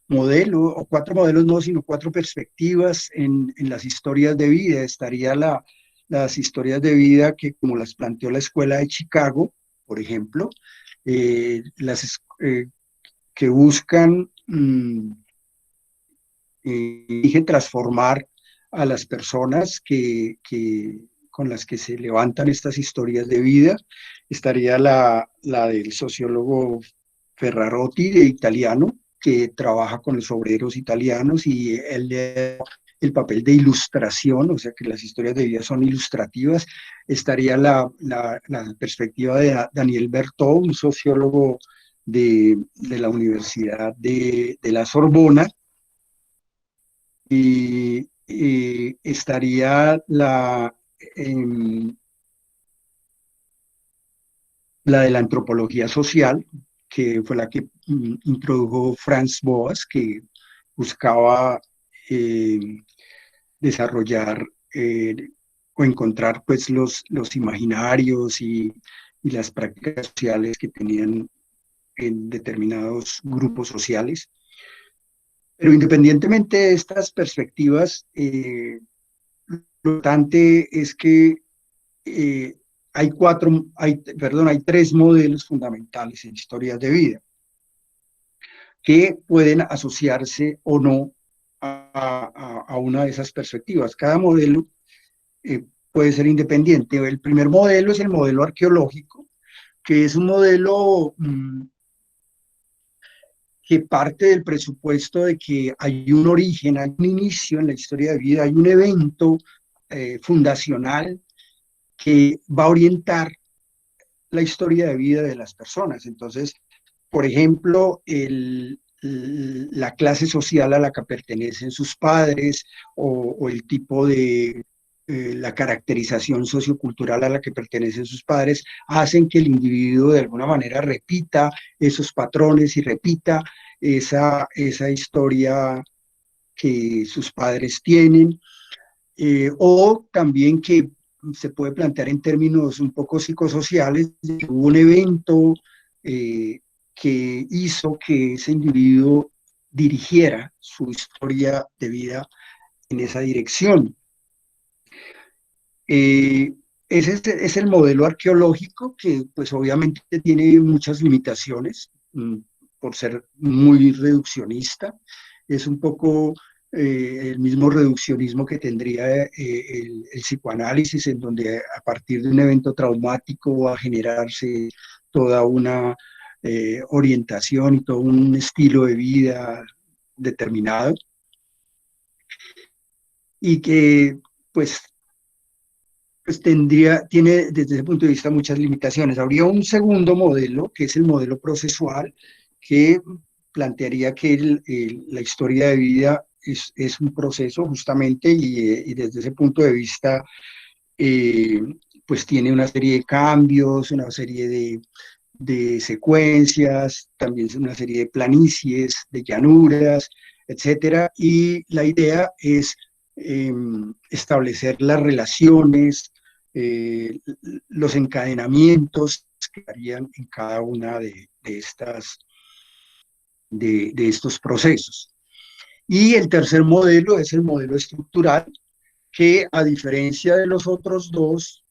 modelo, o 4 modelos no, sino 4 perspectivas en las historias de vida. Estaría las historias de vida que, como las planteó la Escuela de Chicago, por ejemplo, que buscan transformar a las personas con las que se levantan estas historias de vida. Estaría la del sociólogo Ferrarotti, de italiano, que trabaja con los obreros italianos, y él el papel de ilustración, o sea que las historias de vida son ilustrativas. Estaría la perspectiva de Daniel Berthaud, un sociólogo de la Universidad de la Sorbona, y estaría la de la antropología social, que fue la que introdujo Franz Boas, que buscaba desarrollar o encontrar pues los imaginarios y las prácticas sociales que tenían en determinados grupos sociales. Pero independientemente de estas perspectivas, lo importante es que hay 3 modelos fundamentales en historias de vida que pueden asociarse o no a una de esas perspectivas. Cada modelo puede ser independiente. El primer modelo es el modelo arqueológico, que es un modelo que parte del presupuesto de que hay un origen, hay un inicio en la historia de vida, hay un evento fundacional que va a orientar la historia de vida de las personas. Entonces, por ejemplo, la clase social a la que pertenecen sus padres, o el tipo de la caracterización sociocultural a la que pertenecen sus padres, hacen que el individuo de alguna manera repita esos patrones y repita esa historia que sus padres tienen, o también que se puede plantear en términos un poco psicosociales, de que hubo un evento que hizo que ese individuo dirigiera su historia de vida en esa dirección. Ese es el modelo arqueológico, que pues obviamente tiene muchas limitaciones por ser muy reduccionista. Es un poco el mismo reduccionismo que tendría el psicoanálisis, en donde a partir de un evento traumático va a generarse toda una orientación y todo un estilo de vida determinado, y que pues tiene desde ese punto de vista muchas limitaciones. Habría un segundo modelo, que es el modelo procesual, que plantearía que la historia de vida es un proceso justamente, y desde ese punto de vista pues tiene una serie de cambios, una serie de secuencias, también una serie de planicies, de llanuras, etcétera, y la idea es establecer las relaciones, los encadenamientos que harían en cada una de estos procesos. Y el tercer modelo es el modelo estructural, que a diferencia de los otros dos,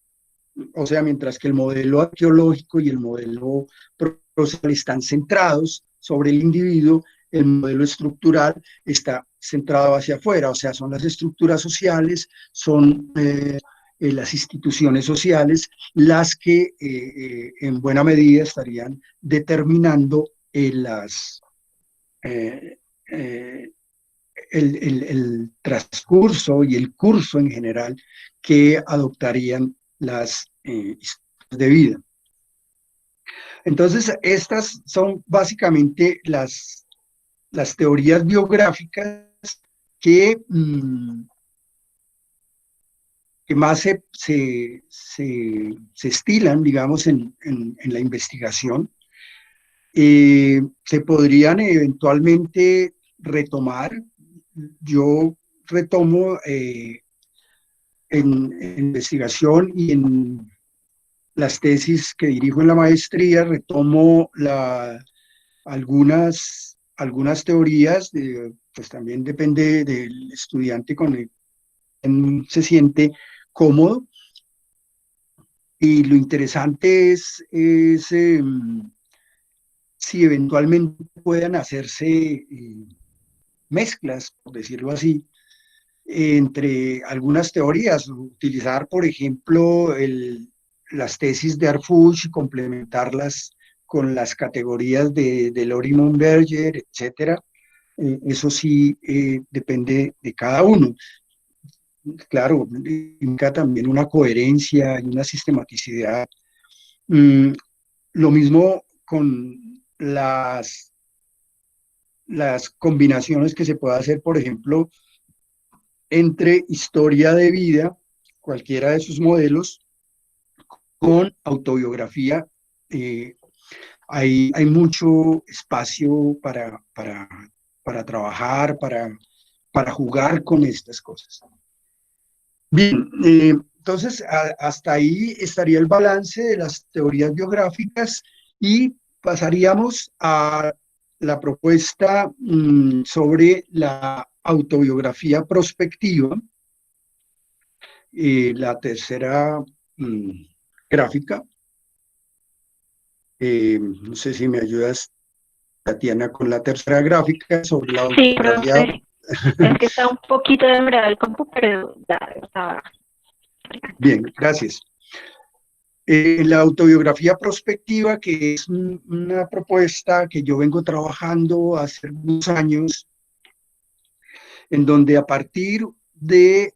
o sea, mientras que el modelo arqueológico y el modelo procesal están centrados sobre el individuo, el modelo estructural está centrado hacia afuera, o sea, son las estructuras sociales, son las instituciones sociales las que en buena medida estarían determinando el transcurso y el curso en general que adoptarían las historias de vida. Entonces, estas son básicamente las teorías biográficas que más se estilan, digamos, en la investigación. Se podrían eventualmente retomar. Yo retomo en investigación y en las tesis que dirijo en la maestría, retomo algunas algunas teorías, pues también depende del estudiante con el que se siente cómodo. Y lo interesante es si eventualmente puedan hacerse mezclas, por decirlo así, entre algunas teorías, utilizar, por ejemplo, las tesis de Arfush y complementarlas con las categorías de Lorimond Berger, etcétera. Eso sí depende de cada uno. Claro, implica también una coherencia y una sistematicidad. Lo mismo con las combinaciones que se puede hacer, por ejemplo, entre historia de vida, cualquiera de sus modelos, con autobiografía. Hay mucho espacio para trabajar, para jugar con estas cosas. Bien, entonces hasta ahí estaría el balance de las teorías biográficas y pasaríamos a la propuesta sobre la autobiografía prospectiva, la tercera gráfica. No sé si me ayudas, Tatiana, con la tercera gráfica sobre la autobiografía. Sí, profe. Es que está un poquito demorado el compu, pero ya estaba. Bien, gracias. La autobiografía prospectiva, que es una propuesta que yo vengo trabajando hace unos años, en donde a partir de,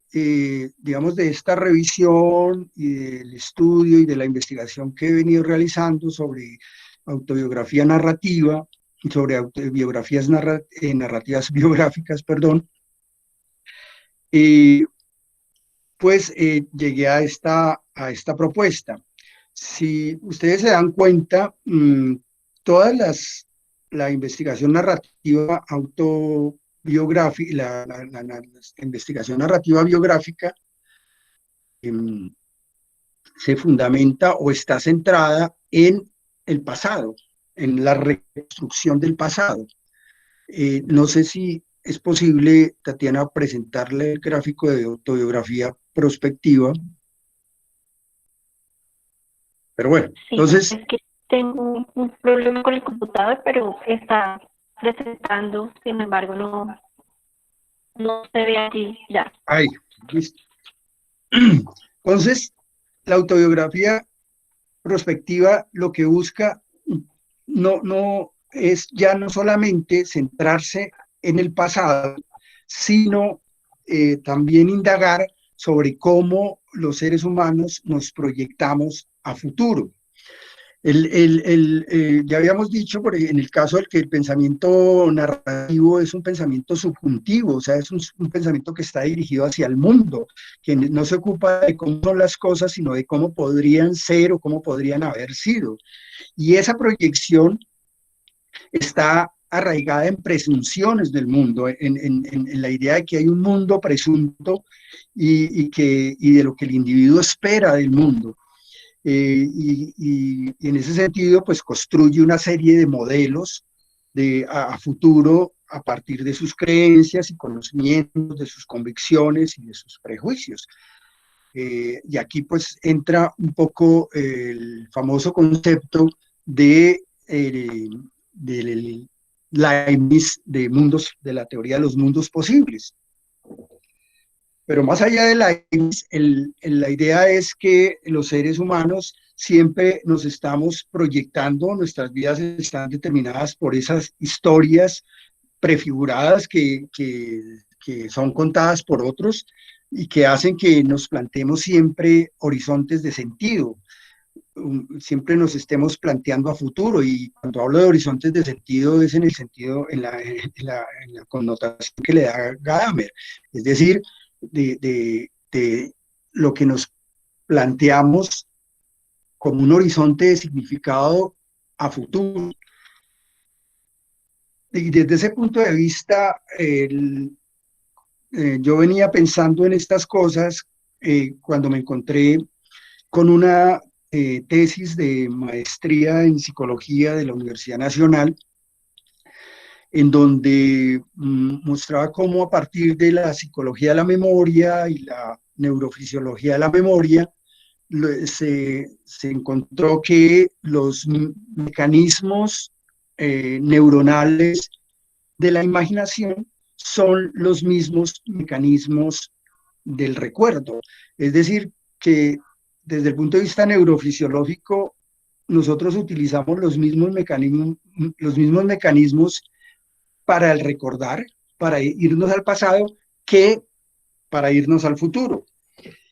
digamos, de esta revisión y del estudio y de la investigación que he venido realizando sobre autobiografía narrativa, sobre autobiografías narrativas biográficas, perdón, pues llegué a esta propuesta. Si ustedes se dan cuenta, toda la investigación narrativa autobiográfica, la investigación narrativa biográfica se fundamenta o está centrada en el pasado, en la reconstrucción del pasado. No sé si es posible, Tatiana, presentarle el gráfico de autobiografía prospectiva. Pero bueno, Sí, entonces... es que tengo un problema con el computador, pero está presentando, sin embargo, no se ve aquí ya. Ahí, listo. Entonces, la autobiografía prospectiva lo que busca no es ya no solamente centrarse en el pasado, sino también indagar sobre cómo los seres humanos nos proyectamos a futuro. Ya habíamos dicho en el caso del que el pensamiento narrativo es un pensamiento subjuntivo, o sea, es un pensamiento que está dirigido hacia el mundo, que no se ocupa de cómo son las cosas, sino de cómo podrían ser o cómo podrían haber sido. Y esa proyección está arraigada en presunciones del mundo, en la idea de que hay un mundo presunto y de lo que el individuo espera del mundo. Y en ese sentido, pues construye una serie de modelos a futuro a partir de sus creencias y conocimientos, de sus convicciones y de sus prejuicios. Y aquí pues entra un poco el famoso concepto de Leibniz de la teoría de los mundos posibles. Pero más allá de la idea es que los seres humanos siempre nos estamos proyectando, nuestras vidas están determinadas por esas historias prefiguradas que son contadas por otros y que hacen que nos planteemos siempre horizontes de sentido, siempre nos estemos planteando a futuro. Y cuando hablo de horizontes de sentido es en el sentido, en la connotación que le da Gadamer, es decir, de lo que nos planteamos como un horizonte de significado a futuro. Y desde ese punto de vista, yo venía pensando en estas cosas cuando me encontré con una tesis de maestría en psicología de la Universidad Nacional, en donde mostraba cómo a partir de la psicología de la memoria y la neurofisiología de la memoria, se encontró que los mecanismos neuronales de la imaginación son los mismos mecanismos del recuerdo. Es decir, que desde el punto de vista neurofisiológico, nosotros utilizamos los mismos mecanismos para el recordar, para irnos al pasado, que para irnos al futuro.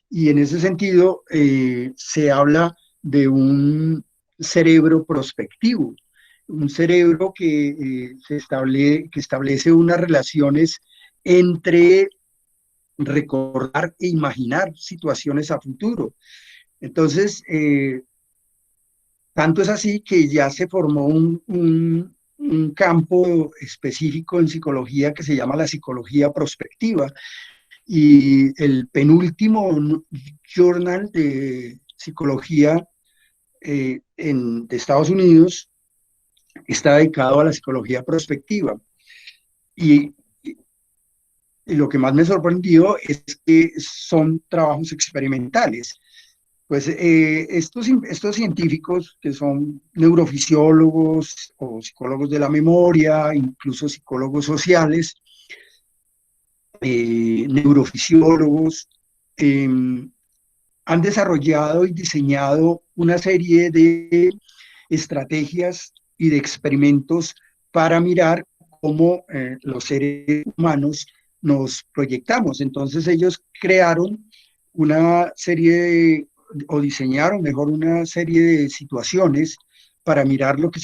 Y en ese sentido se habla de un cerebro prospectivo, un cerebro que establece unas relaciones entre recordar e imaginar situaciones a futuro. Entonces, tanto es así que ya se formó un campo específico en psicología que se llama la psicología prospectiva, y el penúltimo journal de psicología de Estados Unidos está dedicado a la psicología prospectiva. Y lo que más me sorprendió es que son trabajos experimentales. Pues estos científicos, que son neurofisiólogos o psicólogos de la memoria, incluso psicólogos sociales, neurofisiólogos, han desarrollado y diseñado una serie de estrategias y de experimentos para mirar cómo los seres humanos nos proyectamos. Entonces ellos crearon una serie o diseñaron mejor una serie de situaciones para mirar lo que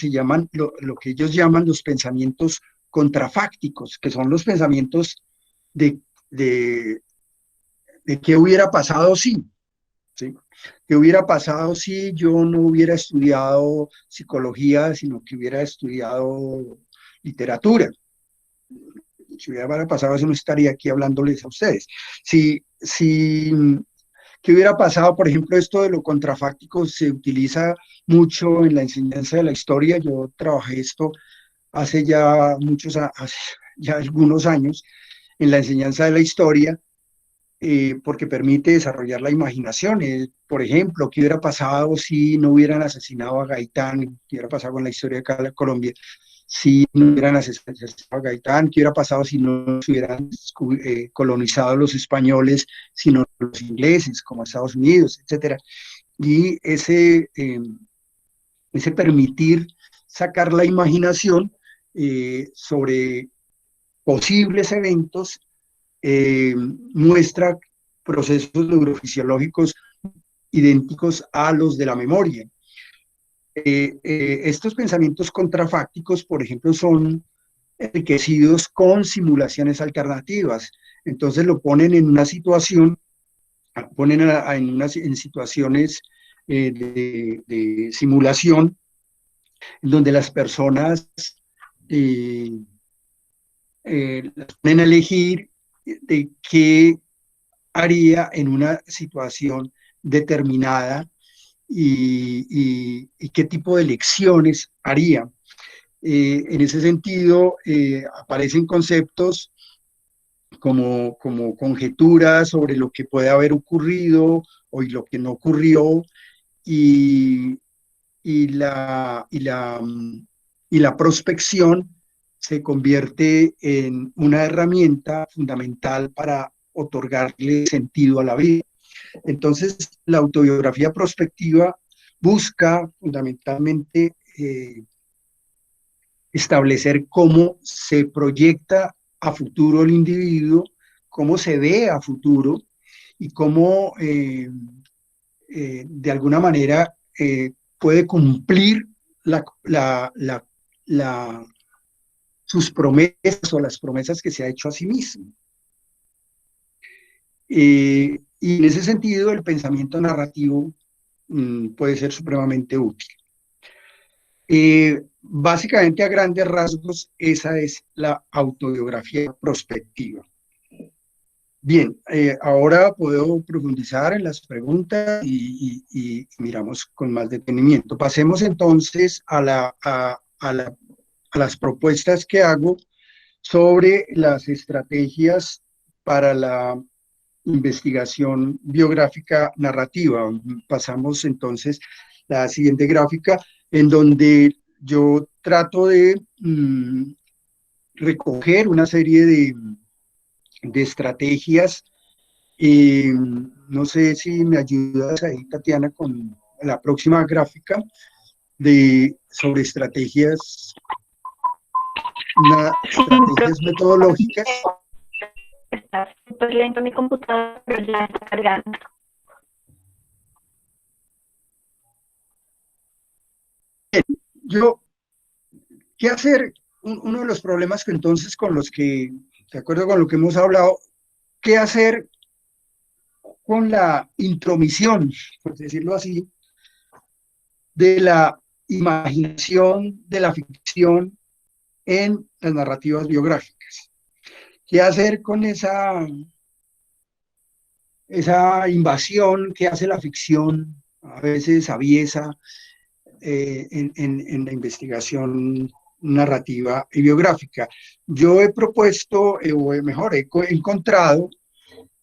lo que ellos llaman los pensamientos contrafácticos, que son los pensamientos de qué hubiera pasado si, ¿sí? ¿Qué hubiera pasado si yo no hubiera estudiado psicología, sino que hubiera estudiado literatura? Si hubiera pasado eso, no estaría aquí hablándoles a ustedes. ¿Qué hubiera pasado? Por ejemplo, esto de lo contrafáctico se utiliza mucho en la enseñanza de la historia. Yo trabajé esto hace ya algunos años en la enseñanza de la historia, porque permite desarrollar la imaginación. Por ejemplo, ¿qué hubiera pasado si no hubieran asesinado a Gaitán? ¿Qué hubiera pasado con la historia de Colombia si no hubieran asesinado a Gaitán? ¿Qué hubiera pasado si no se hubieran colonizado los españoles, sino los ingleses, como Estados Unidos, etcétera? Y ese permitir sacar la imaginación sobre posibles eventos muestra procesos neurofisiológicos idénticos a los de la memoria. Estos pensamientos contrafácticos, por ejemplo, son enriquecidos con simulaciones alternativas. Entonces lo ponen en una situación, en situaciones de simulación, en donde las personas las ponen a elegir de qué haría en una situación determinada y qué tipo de elecciones haría. En ese sentido, aparecen conceptos como conjeturas sobre lo que puede haber ocurrido o lo que no ocurrió, y la prospección se convierte en una herramienta fundamental para otorgarle sentido a la vida. Entonces, la autobiografía prospectiva busca fundamentalmente establecer cómo se proyecta a futuro el individuo, cómo se ve a futuro y cómo de alguna manera puede cumplir sus promesas o las promesas que se ha hecho a sí mismo. Y en ese sentido el pensamiento narrativo puede ser supremamente útil. Básicamente, a grandes rasgos, esa es la autobiografía prospectiva. Bien, ahora puedo profundizar en las preguntas y miramos con más detenimiento. Pasemos entonces a a las propuestas que hago sobre las estrategias para la investigación biográfica narrativa. Pasamos entonces a la siguiente gráfica, en donde yo trato de recoger una serie de estrategias. No sé si me ayudas ahí, Tatiana, con la próxima gráfica sobre estrategias, estrategias metodológicas. Está súper lento mi computadora, pero ya está cargando. ¿Qué hacer? Uno de los problemas que entonces con los que, de acuerdo con lo que hemos hablado, ¿qué hacer con la intromisión, por decirlo así, de la imaginación, de la ficción en las narrativas biográficas? ¿Qué hacer con esa invasión que hace la ficción, a veces aviesa, en la investigación narrativa y biográfica? Yo he propuesto, o mejor, he encontrado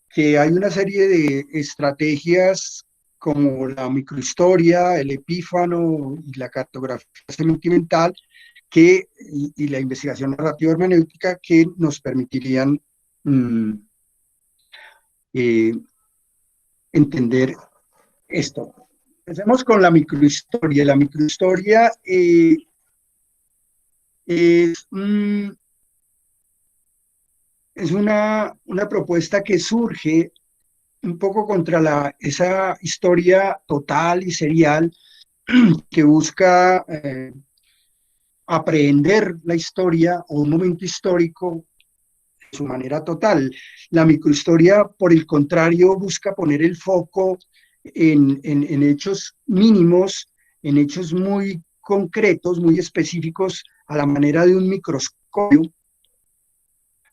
que hay una serie de estrategias como la microhistoria, el epífano y la cartografía sentimental y la investigación narrativa hermenéutica que nos permitirían entender esto. Empecemos con la microhistoria. La microhistoria es una propuesta que surge un poco contra esa historia total y serial que busca aprehender la historia o un momento histórico de su manera total. La microhistoria, por el contrario, busca poner el foco en hechos mínimos, en hechos muy concretos, muy específicos, a la manera de un microscopio,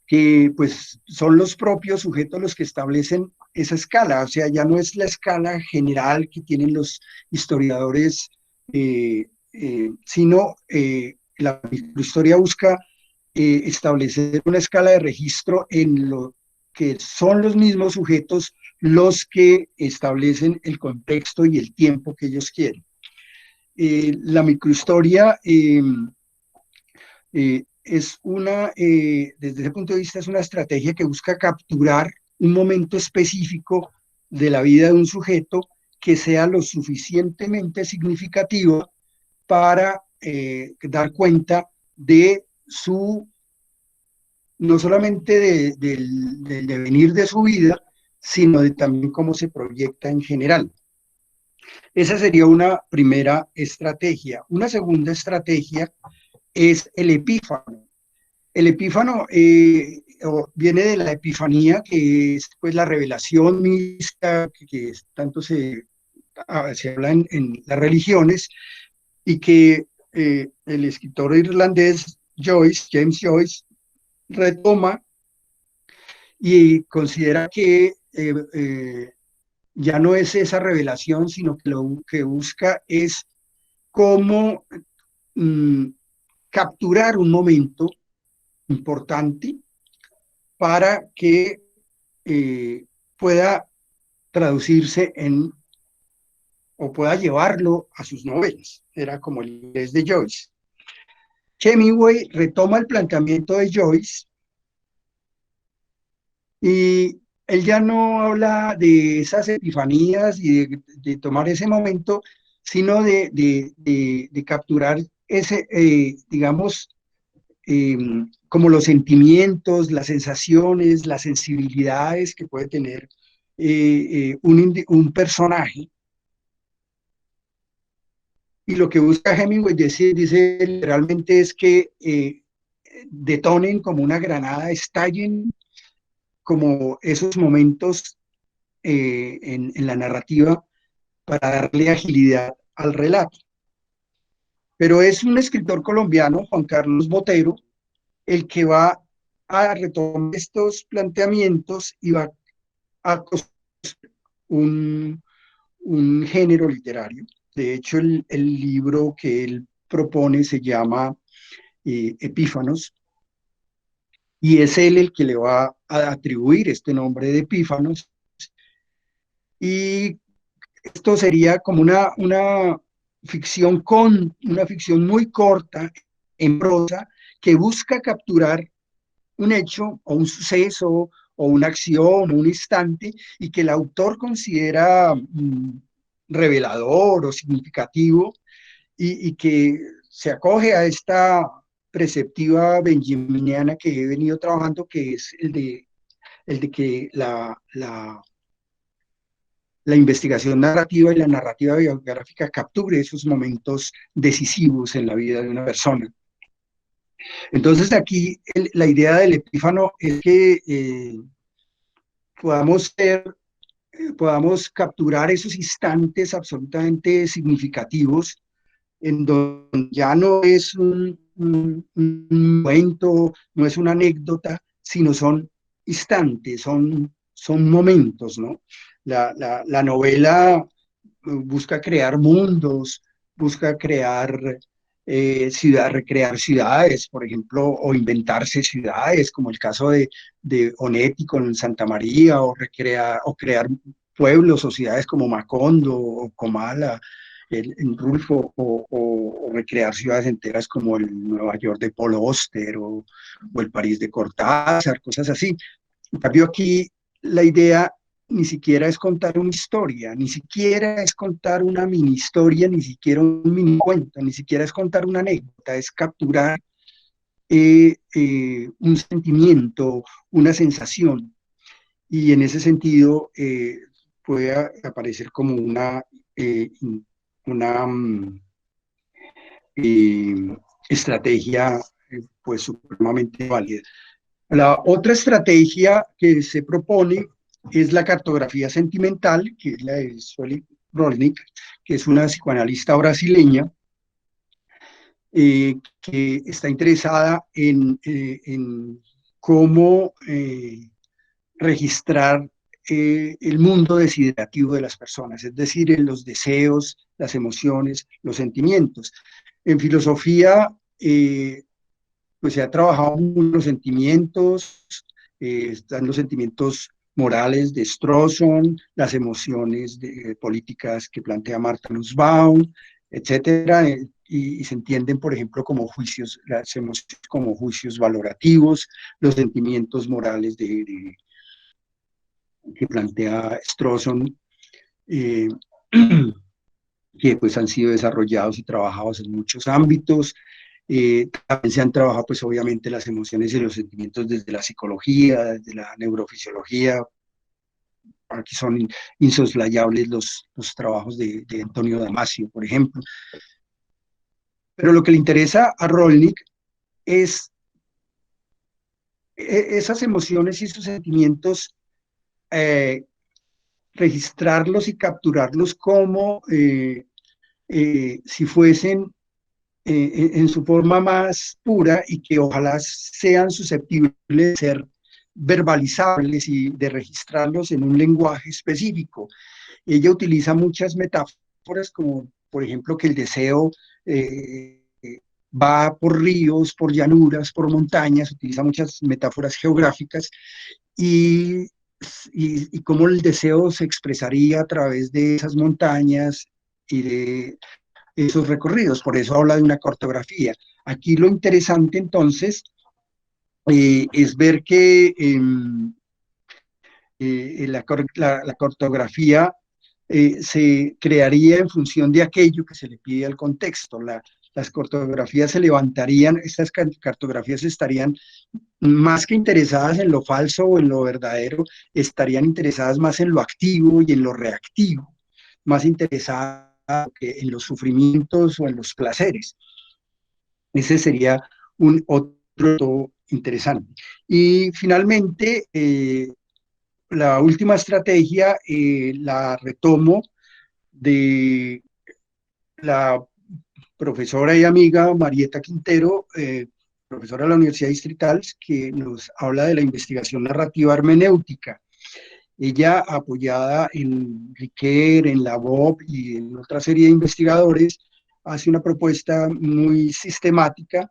que pues son los propios sujetos los que establecen esa escala. O sea, ya no es la escala general que tienen los historiadores, sino la microhistoria busca establecer una escala de registro en lo que son los mismos sujetos los que establecen el contexto y el tiempo que ellos quieren. La microhistoria es desde ese punto de vista, es una estrategia que busca capturar un momento específico de la vida de un sujeto que sea lo suficientemente significativo para dar cuenta de no solamente del devenir de su vida, sino de también cómo se proyecta en general. Esa sería una primera estrategia. Una segunda estrategia es el epífano. El epífano viene de la epifanía, que es pues la revelación mística que tanto se habla en las religiones, y que el escritor irlandés James Joyce, retoma y considera que ya no es esa revelación, sino que lo que busca es cómo capturar un momento importante para que pueda traducirse o pueda llevarlo a sus novelas. Era como el interés de Joyce. Hemingway retoma el planteamiento de Joyce y él ya no habla de esas epifanías y de tomar ese momento, sino de capturar ese, digamos, como los sentimientos, las sensaciones, las sensibilidades que puede tener un personaje. Y lo que busca Hemingway, dice literalmente, es que detonen como una granada, estallen como esos momentos en la narrativa para darle agilidad al relato. Pero es un escritor colombiano, Juan Carlos Botero, el que va a retomar estos planteamientos y va a construir un género literario. De hecho, el libro que él propone se llama Epífanos, y es él el que le va a atribuir este nombre de Epífanos, y esto sería como una una ficción muy corta, en prosa, que busca capturar un hecho o un suceso o una acción o un instante y que el autor considera revelador o significativo y que se acoge a esta preceptiva benjaminiana que he venido trabajando, que es el de que la investigación narrativa y la narrativa biográfica capture esos momentos decisivos en la vida de una persona. Entonces aquí la idea del epífano es que podamos podamos capturar esos instantes absolutamente significativos en donde ya no es un cuento, no es una anécdota, sino son instantes, son momentos, ¿no? La novela busca crear mundos, busca crear recrear ciudades, por ejemplo, o inventarse ciudades, como el caso de Onetti con Santa María, o crear pueblos o ciudades como Macondo o Comala en Rulfo, o recrear ciudades enteras como el Nueva York de Paul Auster o el París de Cortázar, cosas así. En cambio aquí la idea ni siquiera es contar una historia, ni siquiera es contar una mini historia, ni siquiera un mini cuento, ni siquiera es contar una anécdota, es capturar un sentimiento, una sensación, y en ese sentido puede aparecer como una estrategia pues supremamente válida. La otra estrategia que se propone es la cartografía sentimental, que es la de Sueli Rolnik, que es una psicoanalista brasileña, que está interesada en cómo registrar el mundo desiderativo de las personas, es decir, en los deseos, las emociones, los sentimientos. En filosofía, pues se ha trabajado en los sentimientos, están los sentimientos morales de Strawson, las emociones políticas que plantea Martha Nussbaum, etcétera, y se entienden, por ejemplo, como juicios, las emociones como juicios valorativos, los sentimientos morales que plantea Strawson, que pues han sido desarrollados y trabajados en muchos ámbitos. También se han trabajado pues obviamente las emociones y los sentimientos desde la psicología, desde la neurofisiología. Aquí son insoslayables los trabajos de Antonio Damasio, por ejemplo. Pero lo que le interesa a Rolnik es esas emociones y esos sentimientos, registrarlos y capturarlos como si fuesen en su forma más pura, y que ojalá sean susceptibles de ser verbalizables y de registrarlos en un lenguaje específico. Ella utiliza muchas metáforas, como por ejemplo que el deseo va por ríos, por llanuras, por montañas, utiliza muchas metáforas geográficas, y cómo el deseo se expresaría a través de esas montañas y de esos recorridos. Por eso habla de una cartografía. Aquí lo interesante entonces es ver que la cartografía se crearía en función de aquello que se le pide al contexto. Las cartografías se levantarían, estas cartografías estarían más que interesadas en lo falso o en lo verdadero, estarían interesadas más en lo activo y en lo reactivo, más interesadas que en los sufrimientos o en los placeres. Ese sería un otro interesante. Y finalmente, la última estrategia la retomo de la profesora y amiga Marieta Quintero, profesora de la Universidad Distrital, que nos habla de la investigación narrativa hermenéutica. Ella, apoyada en Riquer, en la BOP y en otra serie de investigadores, hace una propuesta muy sistemática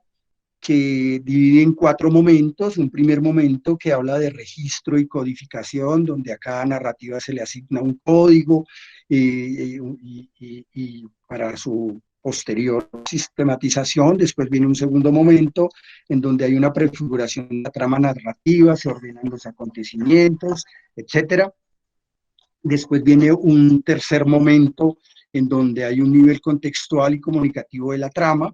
que divide en 4 momentos. Un primer momento que habla de registro y codificación, donde a cada narrativa se le asigna un código y para su posterior sistematización. Después viene un segundo momento en donde hay una prefiguración de la trama narrativa, se ordenan los acontecimientos, etcétera. Después viene un tercer momento en donde hay un nivel contextual y comunicativo de la trama,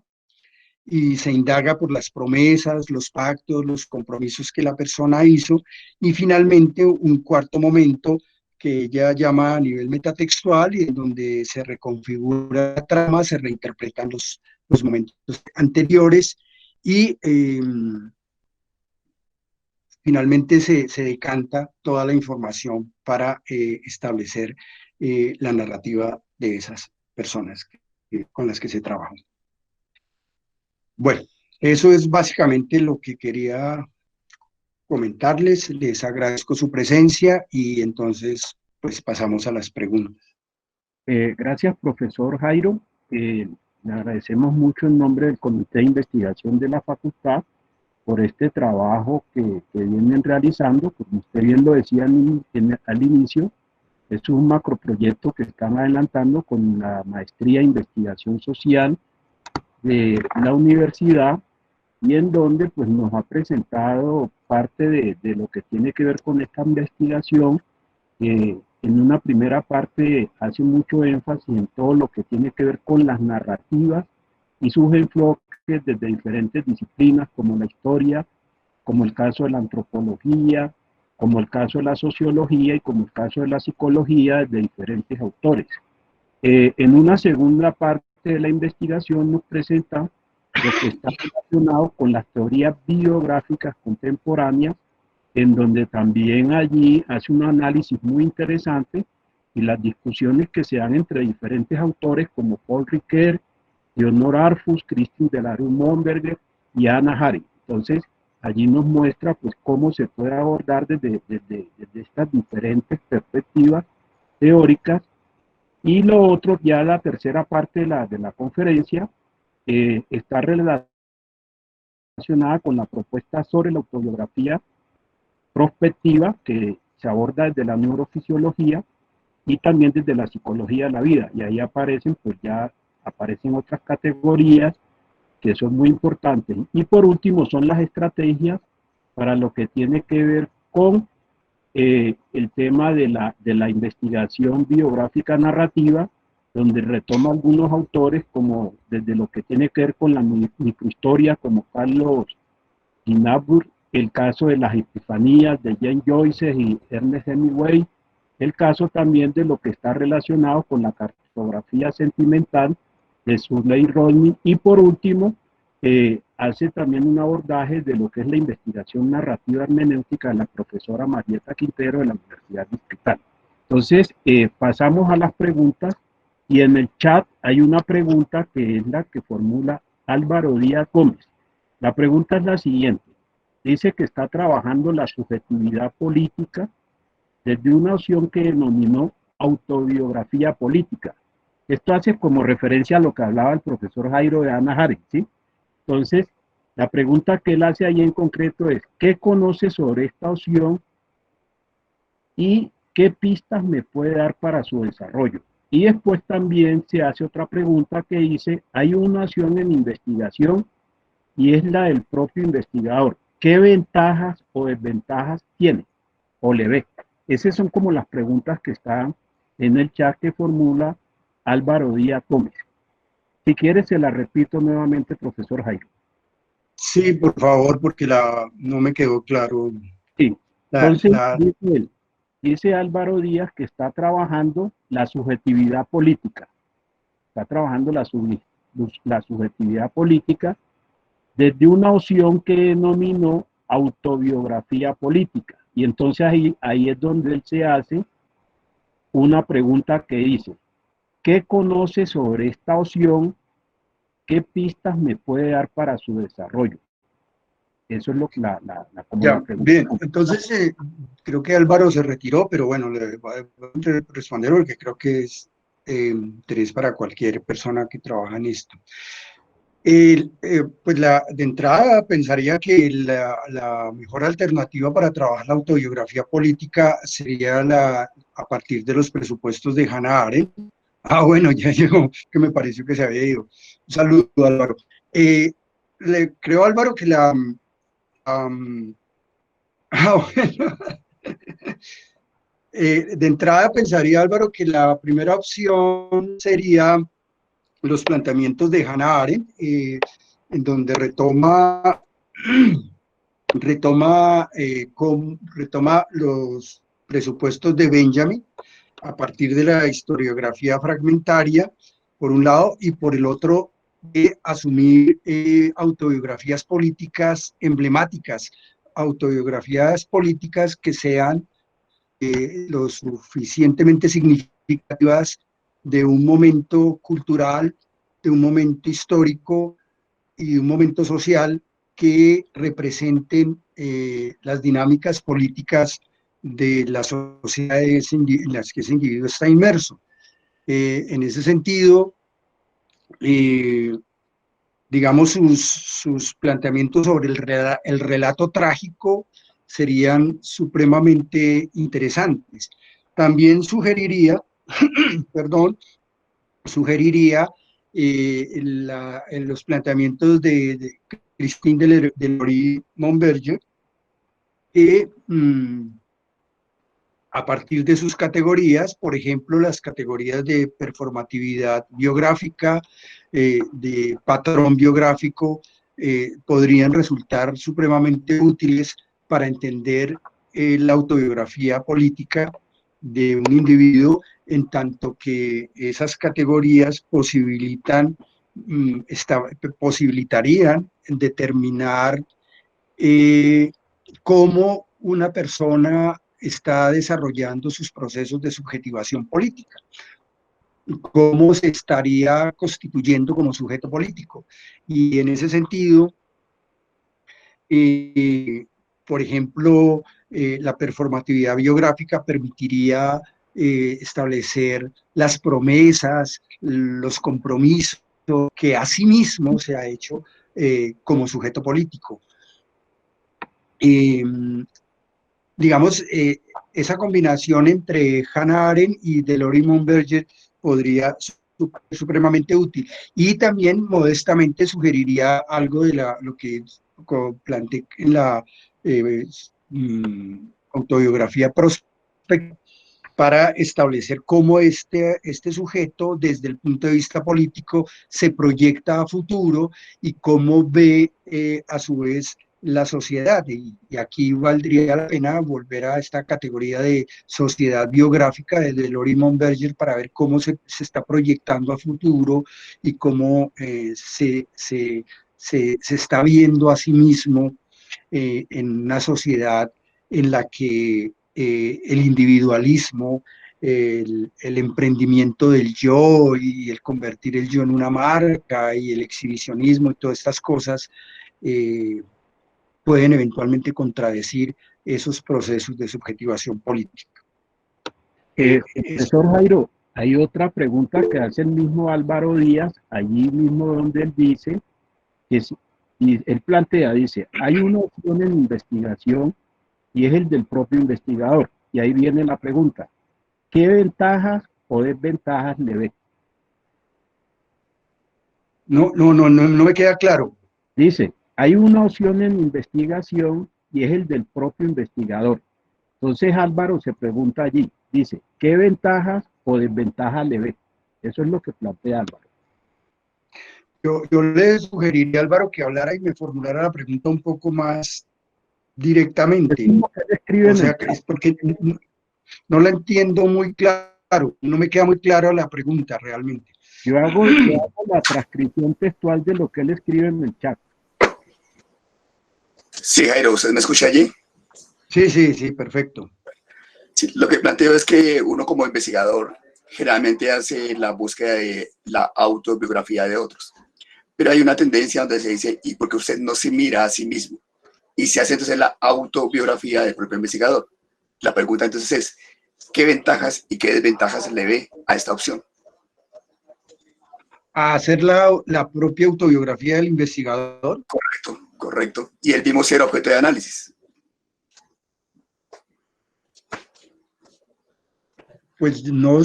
y se indaga por las promesas, los pactos, los compromisos que la persona hizo, y finalmente un cuarto momento que ella llama a nivel metatextual, y en donde se reconfigura la trama, se reinterpretan los momentos anteriores, y finalmente se decanta toda la información para establecer la narrativa de esas personas con las que se trabaja. Bueno, eso es básicamente lo que quería comentarles. Les agradezco su presencia y entonces pues pasamos a las preguntas. Gracias, profesor Jairo. Le agradecemos mucho en nombre del Comité de Investigación de la Facultad por este trabajo que vienen realizando. Como usted bien lo decía al inicio, es un macroproyecto que están adelantando con la maestría en investigación social de la universidad, y en donde pues nos ha presentado parte de lo que tiene que ver con esta investigación. En una primera parte hace mucho énfasis en todo lo que tiene que ver con las narrativas y sus enfoques desde diferentes disciplinas como la historia, como el caso de la antropología, como el caso de la sociología y como el caso de la psicología, de diferentes autores. En una segunda parte de la investigación nos presenta lo que está relacionado con las teorías biográficas contemporáneas, en donde también allí hace un análisis muy interesante y las discusiones que se dan entre diferentes autores como Paul Ricoeur, Leonor Arfus, Christine Delarue-Monberger y Hannah Arendt. Entonces, allí nos muestra pues cómo se puede abordar desde estas diferentes perspectivas teóricas. Y lo otro, ya la tercera parte de la conferencia, está relacionada con la propuesta sobre la autobiografía prospectiva, que se aborda desde la neurofisiología y también desde la psicología de la vida. Y ahí aparecen, pues ya aparecen otras categorías que son muy importantes. Y por último son las estrategias para lo que tiene que ver con el tema de la investigación biográfica narrativa, donde retoma algunos autores como desde lo que tiene que ver con la microhistoria, como Carlos Ginzburg, el caso de las epifanías de James Joyce y Ernest Hemingway, el caso también de lo que está relacionado con la cartografía sentimental de Surley Rodney, y por último hace también un abordaje de lo que es la investigación narrativa hermenéutica de la profesora Marieta Quintero de la Universidad Distrital. Entonces pasamos a las preguntas, y en el chat hay una pregunta que es la que formula Álvaro Díaz Gómez. La pregunta es la siguiente: dice que está trabajando la subjetividad política desde una opción que denominó autobiografía política. Esto hace como referencia a lo que hablaba el profesor Jairo de Hannah Arendt, ¿sí? Entonces, la pregunta que él hace ahí en concreto es: ¿qué conoce sobre esta opción y qué pistas me puede dar para su desarrollo? Y después también se hace otra pregunta que dice: hay una opción en investigación y es la del propio investigador. ¿Qué ventajas o desventajas tiene o le ve? Esas son como las preguntas que están en el chat que formula Álvaro Díaz Gómez. Si quieres, se la repito nuevamente, profesor Jairo. Sí, por favor, porque no me quedó claro. Sí, entonces dice Álvaro Díaz que está trabajando la subjetividad política. Está trabajando la subjetividad política desde una opción que denominó autobiografía política. Y entonces ahí es donde él se hace una pregunta que dice: ¿qué conoce sobre esta opción? ¿Qué pistas me puede dar para su desarrollo? Eso es lo que la pregunta. Bien, entonces creo que Álvaro se retiró, pero bueno, le voy a responder porque creo que es interés para cualquier persona que trabaja en esto. Pues de entrada pensaría que la mejor alternativa para trabajar la autobiografía política sería a partir de los presupuestos de Hannah Arendt. Ah, bueno, ya llegó, que me pareció que se había ido. Un saludo, Álvaro. Creo, Álvaro, que bueno. De entrada pensaría, Álvaro, que la primera opción sería los planteamientos de Hannah Arendt, en donde retoma los presupuestos de Benjamin a partir de la historiografía fragmentaria, por un lado, y por el otro, asumir autobiografías políticas emblemáticas, autobiografías políticas que sean lo suficientemente significativas de un momento cultural, de un momento histórico y de un momento social que representen las dinámicas políticas de las sociedades en las que ese individuo está inmerso. En ese sentido, digamos, sus planteamientos sobre el relato trágico serían supremamente interesantes. También sugeriría, perdón, en los planteamientos de Christine Delory-Monberger, que a partir de sus categorías, por ejemplo, las categorías de performatividad biográfica, de patrón biográfico, podrían resultar supremamente útiles para entender la autobiografía política de un individuo, en tanto que esas categorías posibilitarían determinar cómo una persona está desarrollando sus procesos de subjetivación política, cómo se estaría constituyendo como sujeto político. Y en ese sentido, por ejemplo, la performatividad biográfica permitiría establecer las promesas, los compromisos que a sí mismo se ha hecho como sujeto político. Digamos, esa combinación entre Hannah Arendt y Delory-Monberger podría ser supremamente útil. Y también modestamente sugeriría algo de lo que planteé en la autobiografía prospectiva, para establecer cómo este sujeto, desde el punto de vista político, se proyecta a futuro y cómo ve a su vez la sociedad. Y aquí valdría la pena volver a esta categoría de sociedad biográfica de Delory-Monberger para ver cómo se está proyectando a futuro y cómo se está viendo a sí mismo en una sociedad en la que el individualismo, el emprendimiento del yo y el convertir el yo en una marca y el exhibicionismo y todas estas cosas pueden eventualmente contradecir esos procesos de subjetivación política. Profesor Jairo, hay otra pregunta que hace el mismo Álvaro Díaz, allí mismo donde él dice, y él plantea, dice, hay una opción en investigación y es el del propio investigador. Y ahí viene la pregunta, ¿qué ventajas o desventajas le ve? No me queda claro. Dice, hay una opción en investigación y es el del propio investigador. Entonces Álvaro se pregunta allí, dice, ¿qué ventajas o desventajas le ve? Eso es lo que plantea Álvaro. Yo le sugeriría a Álvaro que hablara y me formulara la pregunta un poco más directamente. O sea, es porque no la entiendo muy claro, no me queda muy clara la pregunta realmente. Yo hago la transcripción textual de lo que él escribe en el chat. Sí, Jairo, ¿usted me escucha allí? Sí, perfecto. Sí, lo que planteo es que uno como investigador generalmente hace la búsqueda de la autobiografía de otros, pero hay una tendencia donde se dice, ¿y por qué usted no se mira a sí mismo? Y se hace entonces la autobiografía del propio investigador. La pregunta entonces es, ¿qué ventajas y qué desventajas le ve a esta opción? a hacer la propia autobiografía del investigador. Correcto, correcto. Y el mismo ser objeto de análisis. Pues no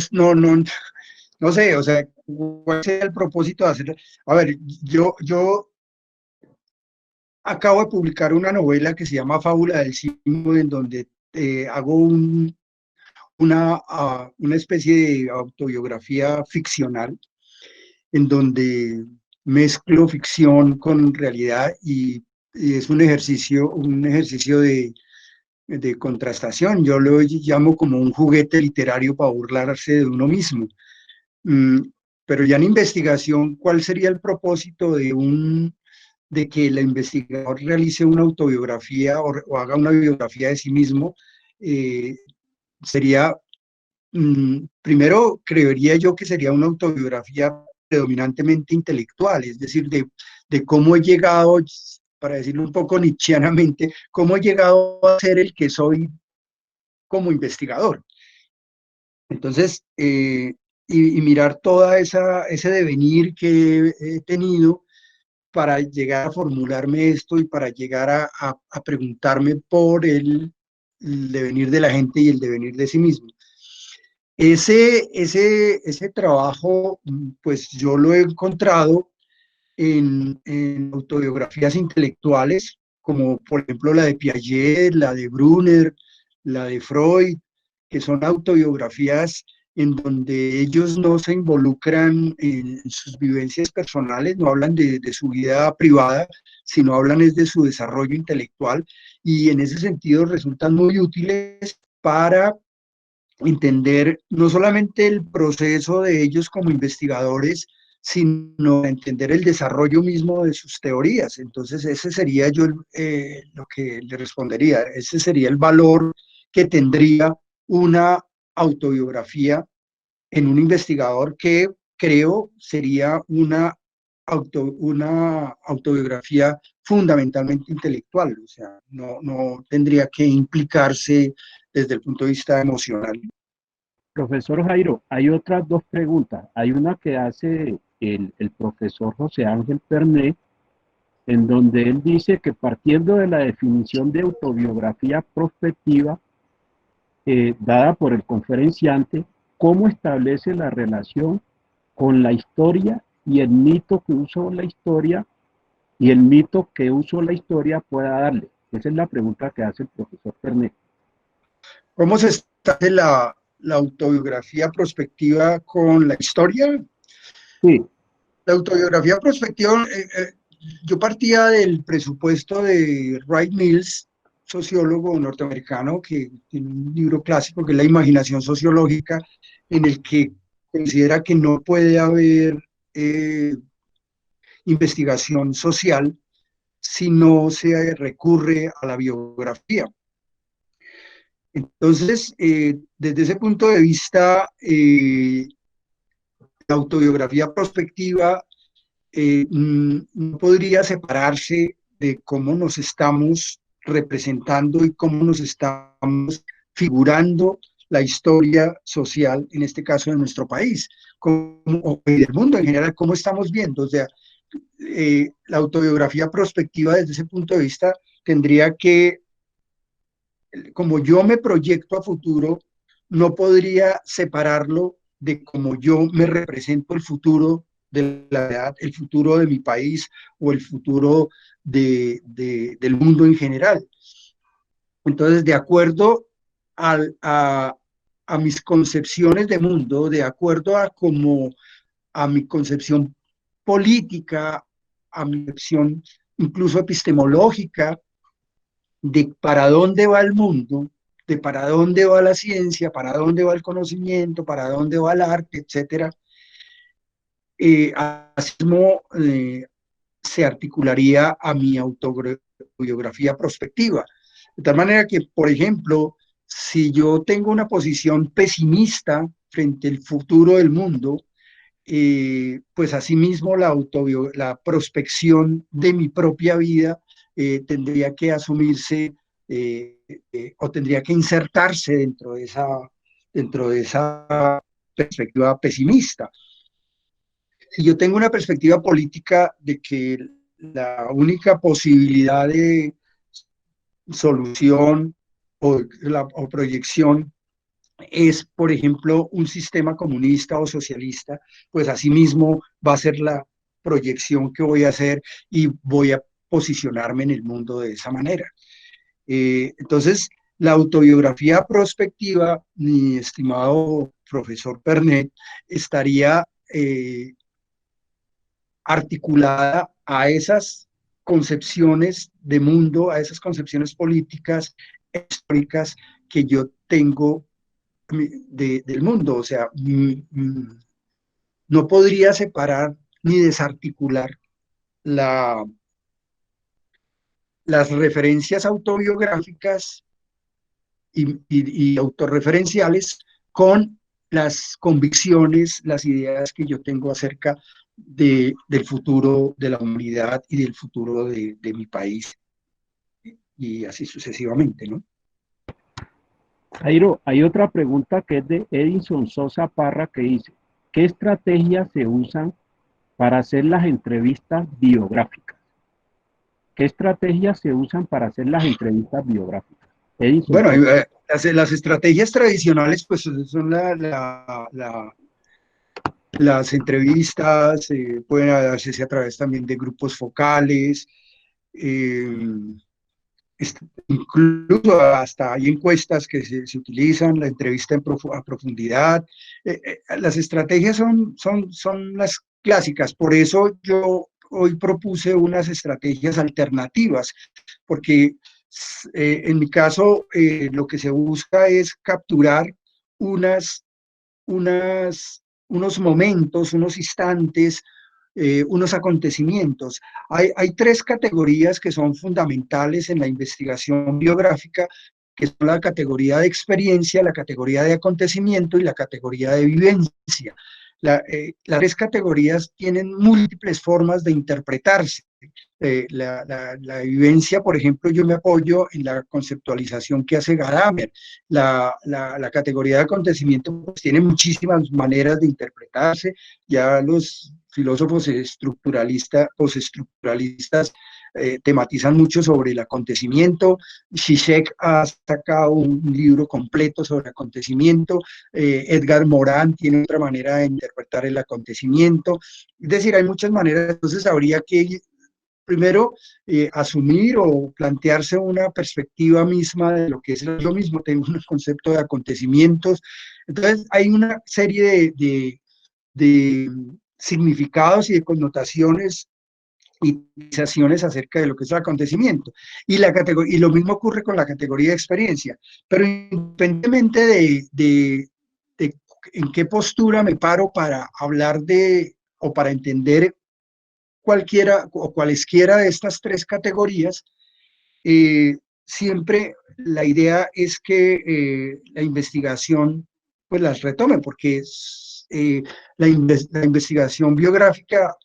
sé, o sea, ¿cuál sería el propósito de hacer? A ver, yo acabo de publicar una novela que se llama Fábula del Simo, en donde hago una especie de autobiografía ficcional, en donde mezclo ficción con realidad y es un ejercicio de contrastación. Yo lo llamo como un juguete literario para burlarse de uno mismo. Mm, pero ya en investigación, ¿cuál sería el propósito de que el investigador realice una autobiografía o haga una biografía de sí mismo? Sería, primero, creería yo que sería una autobiografía predominantemente intelectual, es decir, de cómo he llegado, para decirlo un poco nietzscheanamente, cómo he llegado a ser el que soy como investigador. Entonces, y mirar toda ese devenir que he tenido para llegar a formularme esto y para llegar a preguntarme por el devenir de la gente y el devenir de sí mismo. Ese trabajo, pues yo lo he encontrado en autobiografías intelectuales, como por ejemplo la de Piaget, la de Brunner, la de Freud, que son autobiografías en donde ellos no se involucran en sus vivencias personales, no hablan de su vida privada, sino hablan es de su desarrollo intelectual, y en ese sentido resultan muy útiles para entender no solamente el proceso de ellos como investigadores, sino entender el desarrollo mismo de sus teorías. Entonces, ese sería yo lo que le respondería, ese sería el valor que tendría una autobiografía en un investigador, que creo sería una autobiografía fundamentalmente intelectual, o sea, no tendría que implicarse desde el punto de vista emocional. Profesor Jairo, hay otras dos preguntas. Hay una que hace el profesor José Ángel Pernet, en donde él dice que partiendo de la definición de autobiografía prospectiva dada por el conferenciante, ¿cómo establece la relación con la historia y el mito que usó la historia y el mito que usó la historia pueda darle? Esa es la pregunta que hace el profesor Pernet. ¿Cómo se establece la autobiografía prospectiva con la historia? Sí. La autobiografía prospectiva, yo partía del presupuesto de Wright Mills, sociólogo norteamericano, que tiene un libro clásico que es La imaginación sociológica, en el que considera que no puede haber investigación social si no se recurre a la biografía. Entonces, desde ese punto de vista, la autobiografía prospectiva no podría separarse de cómo nos estamos representando y cómo nos estamos figurando la historia social, en este caso de nuestro país, y del mundo en general, cómo estamos viendo. O sea, la autobiografía prospectiva desde ese punto de vista tendría que, como yo me proyecto a futuro, no podría separarlo de cómo yo me represento el futuro de la edad, el futuro de mi país o el futuro del mundo en general. Entonces, de acuerdo a mis concepciones de mundo, de acuerdo a mi concepción política, a mi concepción incluso epistemológica, de para dónde va el mundo, de para dónde va la ciencia, para dónde va el conocimiento, para dónde va el arte, etcétera, así mismo se articularía a mi autobiografía prospectiva. De tal manera que, por ejemplo, si yo tengo una posición pesimista frente al futuro del mundo, pues asimismo la prospección de mi propia vida tendría que asumirse o tendría que insertarse dentro de esa perspectiva pesimista. si yo tengo una perspectiva política de que la única posibilidad de solución o proyección es, por ejemplo, un sistema comunista o socialista, pues asimismo va a ser la proyección que voy a hacer y voy a posicionarme en el mundo de esa manera. Entonces, la autobiografía prospectiva, mi estimado profesor Pernet, estaría articulada a esas concepciones de mundo, a esas concepciones políticas, históricas que yo tengo del mundo. O sea, no podría separar ni desarticular las referencias autobiográficas y autorreferenciales con las convicciones, las ideas que yo tengo acerca del futuro de la humanidad y del futuro de mi país, y así sucesivamente, ¿no? Jairo, hay otra pregunta que es de Edison Sosa Parra, que dice, ¿qué estrategias se usan para hacer las entrevistas biográficas? ¿Qué estrategias se usan para hacer las entrevistas biográficas? Edison Bueno, Sosa. las estrategias tradicionales pues son las entrevistas, pueden hacerse a través también de grupos focales, incluso hasta hay encuestas que se utilizan, la entrevista a profundidad. Las estrategias son las clásicas, por eso yo hoy propuse unas estrategias alternativas, porque en mi caso lo que se busca es capturar unos momentos, unos instantes, unos acontecimientos. Hay tres categorías que son fundamentales en la investigación biográfica, que son la categoría de experiencia, la categoría de acontecimiento y la categoría de vivencia. Las tres categorías tienen múltiples formas de interpretarse. La vivencia, por ejemplo, yo me apoyo en la conceptualización que hace Gadamer. La categoría de acontecimiento pues, tiene muchísimas maneras de interpretarse. Ya los filósofos postestructuralistas tematizan mucho sobre el acontecimiento. Zizek ha sacado un libro completo sobre acontecimiento. Edgar Morin tiene otra manera de interpretar el acontecimiento. Es decir, hay muchas maneras, entonces habría que primero asumir o plantearse una perspectiva misma de lo que es lo mismo, tengo un concepto de acontecimientos. Entonces hay una serie de significados y de connotaciones y sensaciones acerca de lo que es el acontecimiento. Y lo mismo ocurre con la categoría de experiencia. Pero independientemente de en qué postura me paro para hablar o para entender cualquiera o cualesquiera de estas tres categorías, siempre la idea es que la investigación pues las retome, porque la investigación biográfica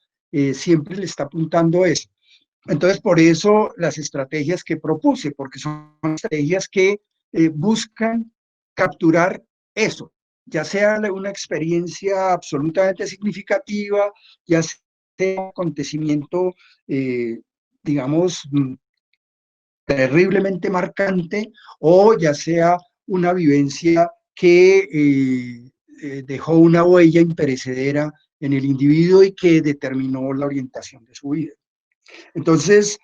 siempre le está apuntando a eso. Entonces, por eso las estrategias que propuse, porque son estrategias que buscan capturar eso, ya sea una experiencia absolutamente significativa, ya sea un acontecimiento, digamos, terriblemente marcante, o ya sea una vivencia que dejó una huella imperecedera en el individuo y que determinó la orientación de su vida. Entonces,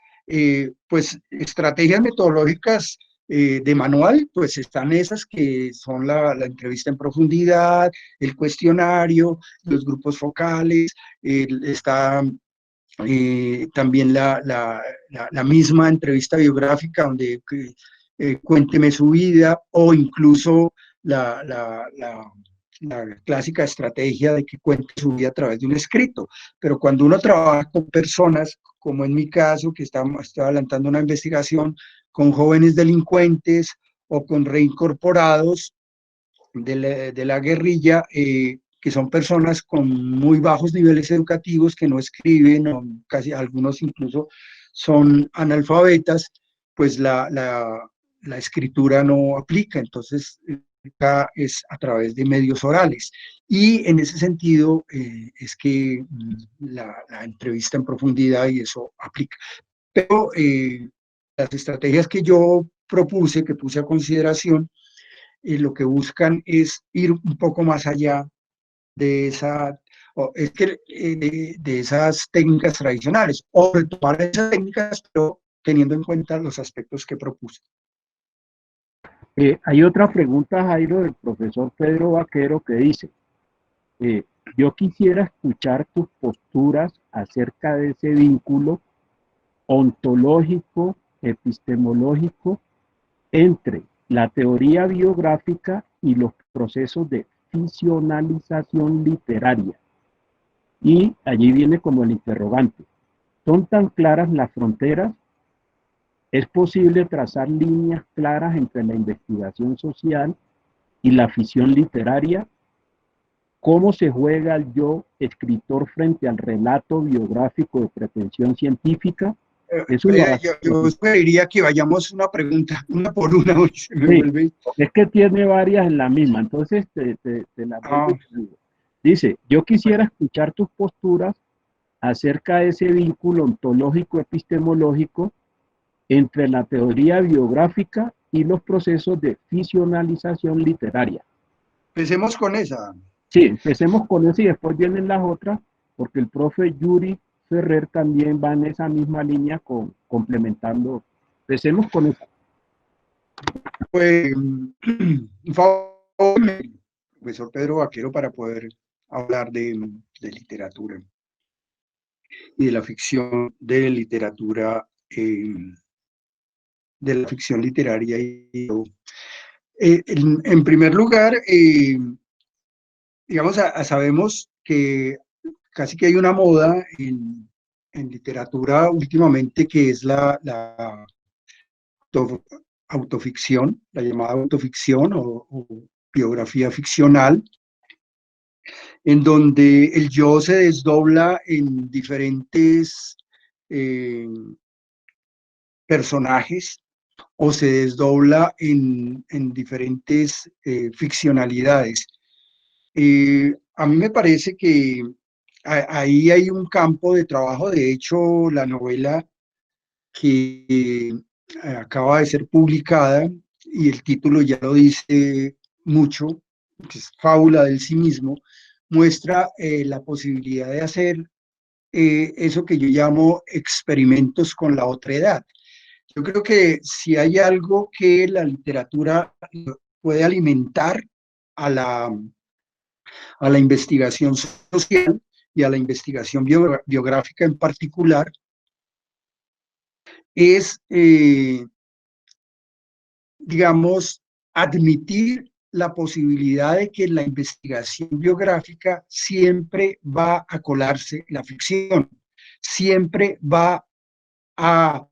pues estrategias metodológicas de manual, pues están esas que son la entrevista en profundidad, el cuestionario, los grupos focales, está también la misma entrevista biográfica donde cuénteme su vida, o incluso la clásica estrategia de que cuente su vida a través de un escrito. Pero cuando uno trabaja con personas, como en mi caso, que estoy adelantando una investigación con jóvenes delincuentes o con reincorporados de la guerrilla, que son personas con muy bajos niveles educativos, que no escriben, o casi algunos incluso son analfabetas, pues la escritura no aplica. Entonces, es a través de medios orales. Y en ese sentido es que la entrevista en profundidad y eso aplica. Pero las estrategias que yo propuse, que puse a consideración, lo que buscan es ir un poco más allá de de esas técnicas tradicionales, o retomar esas técnicas, pero teniendo en cuenta los aspectos que propuse. Hay otra pregunta, Jairo, del profesor Pedro Vaquero, que dice, yo quisiera escuchar tus posturas acerca de ese vínculo ontológico, epistemológico, entre la teoría biográfica y los procesos de fisionalización literaria. Y allí viene como el interrogante. ¿Son tan claras las fronteras? ¿Es posible trazar líneas claras entre la investigación social y la ficción literaria? ¿Cómo se juega el yo escritor frente al relato biográfico de pretensión científica? Yo sugeriría que vayamos una pregunta, una por una, hoy se me vuelve. Es que tiene varias en la misma, entonces te la dice, yo quisiera escuchar tus posturas acerca de ese vínculo ontológico epistemológico entre la teoría biográfica y los procesos de fisionalización literaria. Empecemos con esa. Sí, empecemos con esa y después vienen las otras, porque el profe Yuri Ferrer también va en esa misma línea complementando. Empecemos con esa. Pues, un favor, profesor Pedro Vaquero, para poder hablar de literatura y de la ficción de literatura, de la ficción literaria. En primer lugar, digamos, sabemos que casi que hay una moda en literatura últimamente que es la autoficción, la llamada autoficción o biografía ficcional, en donde el yo se desdobla en diferentes personajes o se desdobla en diferentes ficcionalidades. A mí me parece que ahí hay un campo de trabajo. De hecho, la novela que acaba de ser publicada, y el título ya lo dice mucho, que es Fábula del sí mismo, muestra la posibilidad de hacer eso que yo llamo experimentos con la otredad. Yo creo que si hay algo que la literatura puede alimentar a la investigación social y a la investigación biográfica en particular, es, digamos, admitir la posibilidad de que en la investigación biográfica siempre va a colarse la ficción, siempre va a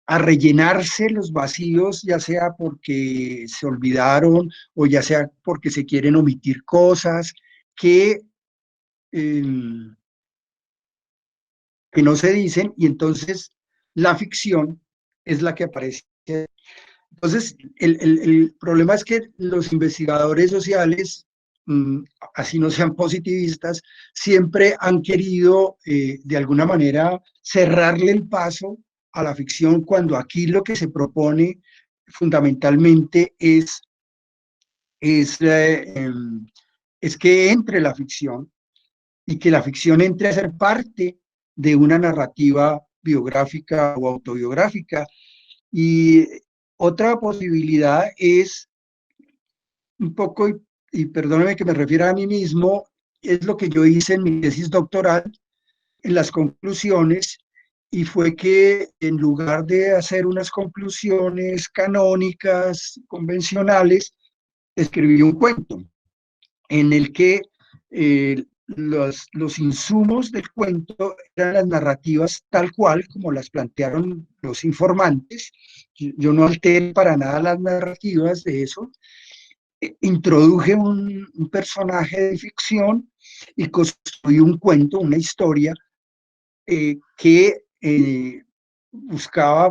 rellenarse los vacíos, ya sea porque se olvidaron o ya sea porque se quieren omitir cosas que no se dicen, y entonces la ficción es la que aparece. Entonces, el problema es que los investigadores sociales, así no sean positivistas, siempre han querido, de alguna manera, cerrarle el paso a la ficción, cuando aquí lo que se propone fundamentalmente es que entre la ficción y que la ficción entre a ser parte de una narrativa biográfica o autobiográfica. Y otra posibilidad es un poco, y perdóneme que me refiera a mí mismo, es lo que yo hice en mi tesis doctoral, en las conclusiones, y fue que en lugar de hacer unas conclusiones canónicas, convencionales, escribí un cuento en el que los insumos del cuento eran las narrativas tal cual como las plantearon los informantes. Yo no alteré para nada las narrativas de eso. Introduje un personaje de ficción y construí un cuento, una historia que buscaba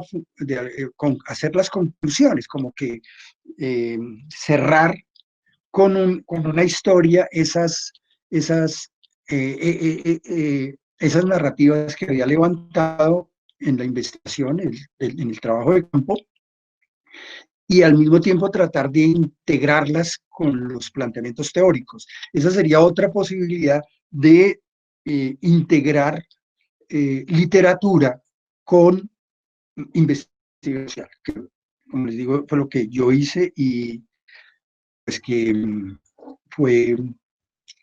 hacer las conclusiones, como que cerrar con una historia esas narrativas que había levantado en la investigación, en el trabajo de campo, y al mismo tiempo tratar de integrarlas con los planteamientos teóricos. Esa sería otra posibilidad de integrar literatura con investigación, que, como les digo, fue lo que yo hice y pues que fue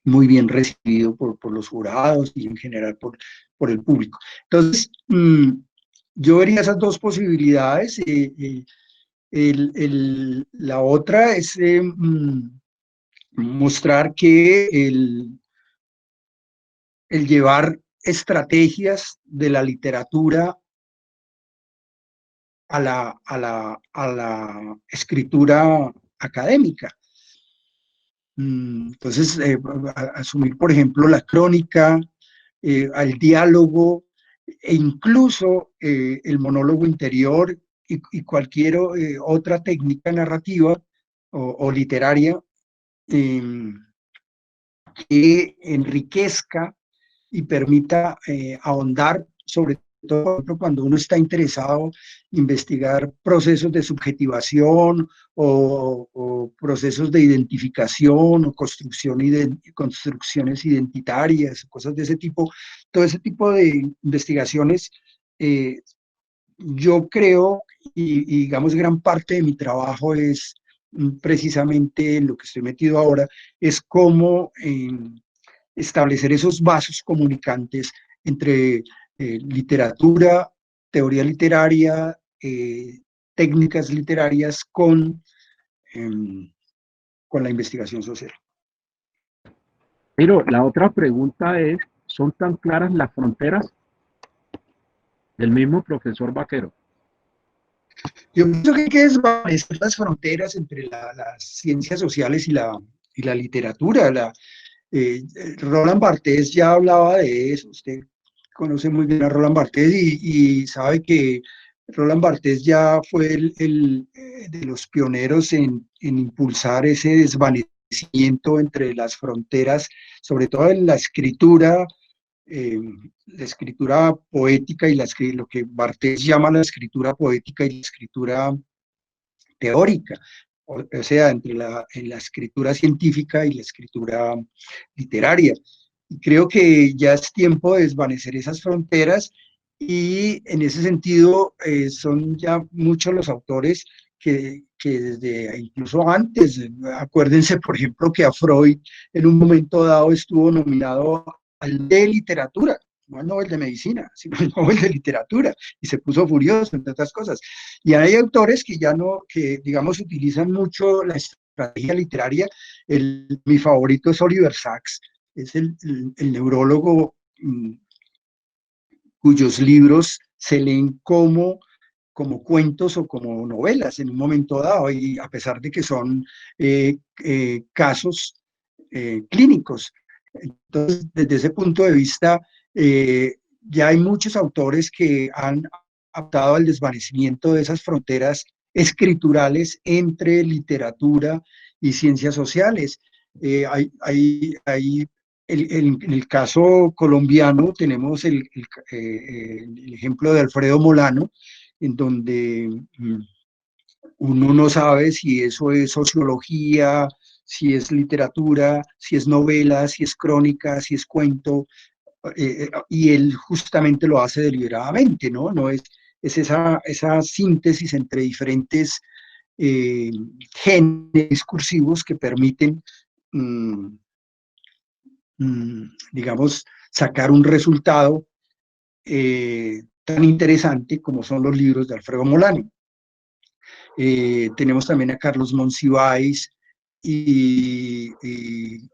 muy bien recibido por los jurados y en general por el público. Entonces, yo vería esas dos posibilidades. La otra es mostrar que el llevar estrategias de la literatura a la escritura académica. Entonces, asumir, por ejemplo, la crónica, al diálogo e incluso el monólogo interior y cualquier otra técnica narrativa o literaria que enriquezca y permita ahondar, sobre todo cuando uno está interesado en investigar procesos de subjetivación o procesos de identificación o construcciones identitarias, cosas de ese tipo. Todo ese tipo de investigaciones, yo creo, y digamos gran parte de mi trabajo es precisamente en lo que estoy metido ahora, es cómo establecer esos vasos comunicantes entre literatura, teoría literaria, técnicas literarias con la investigación social. Pero la otra pregunta es, ¿son tan claras las fronteras? Del mismo profesor Vaquero. Yo pienso que hay que desvanecer las fronteras entre las ciencias sociales y la literatura. Roland Barthes ya hablaba de eso. Usted conoce muy bien a Roland Barthes y sabe que Roland Barthes ya fue de los pioneros en impulsar ese desvanecimiento entre las fronteras, sobre todo en la escritura poética y lo que Barthes llama la escritura poética y la escritura teórica, o sea, entre la escritura científica y la escritura literaria. Y creo que ya es tiempo de desvanecer esas fronteras y en ese sentido son ya muchos los autores que desde incluso antes, acuérdense por ejemplo que a Freud en un momento dado estuvo nominado al de literatura, no al Nobel de Medicina, sino al Nobel de Literatura, y se puso furioso, entre otras cosas. Y hay autores que ya no, que digamos utilizan mucho la estrategia literaria. Mi favorito es Oliver Sacks, es el neurólogo cuyos libros se leen como cuentos o como novelas en un momento dado, y a pesar de que son casos clínicos. Entonces, desde ese punto de vista, ya hay muchos autores que han optado al desvanecimiento de esas fronteras escriturales entre literatura y ciencias sociales. En el caso colombiano tenemos el ejemplo de Alfredo Molano, en donde uno no sabe si eso es sociología, si es literatura, si es novela, si es crónica, si es cuento, y él justamente lo hace deliberadamente, ¿no? No es esa síntesis entre diferentes géneros discursivos que permiten, digamos, sacar un resultado tan interesante como son los libros de Alfredo Molano. Tenemos también a Carlos Monsiváis y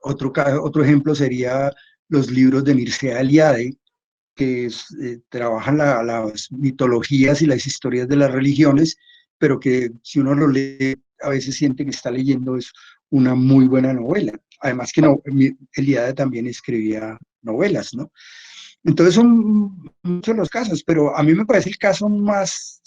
otro ejemplo sería los libros de Mircea Eliade, que trabajan las mitologías y las historias de las religiones, pero que si uno lo lee a veces siente que está leyendo es una muy buena novela. Además que Eliade también escribía novelas, ¿no? Entonces son muchos los casos, pero a mí me parece el caso más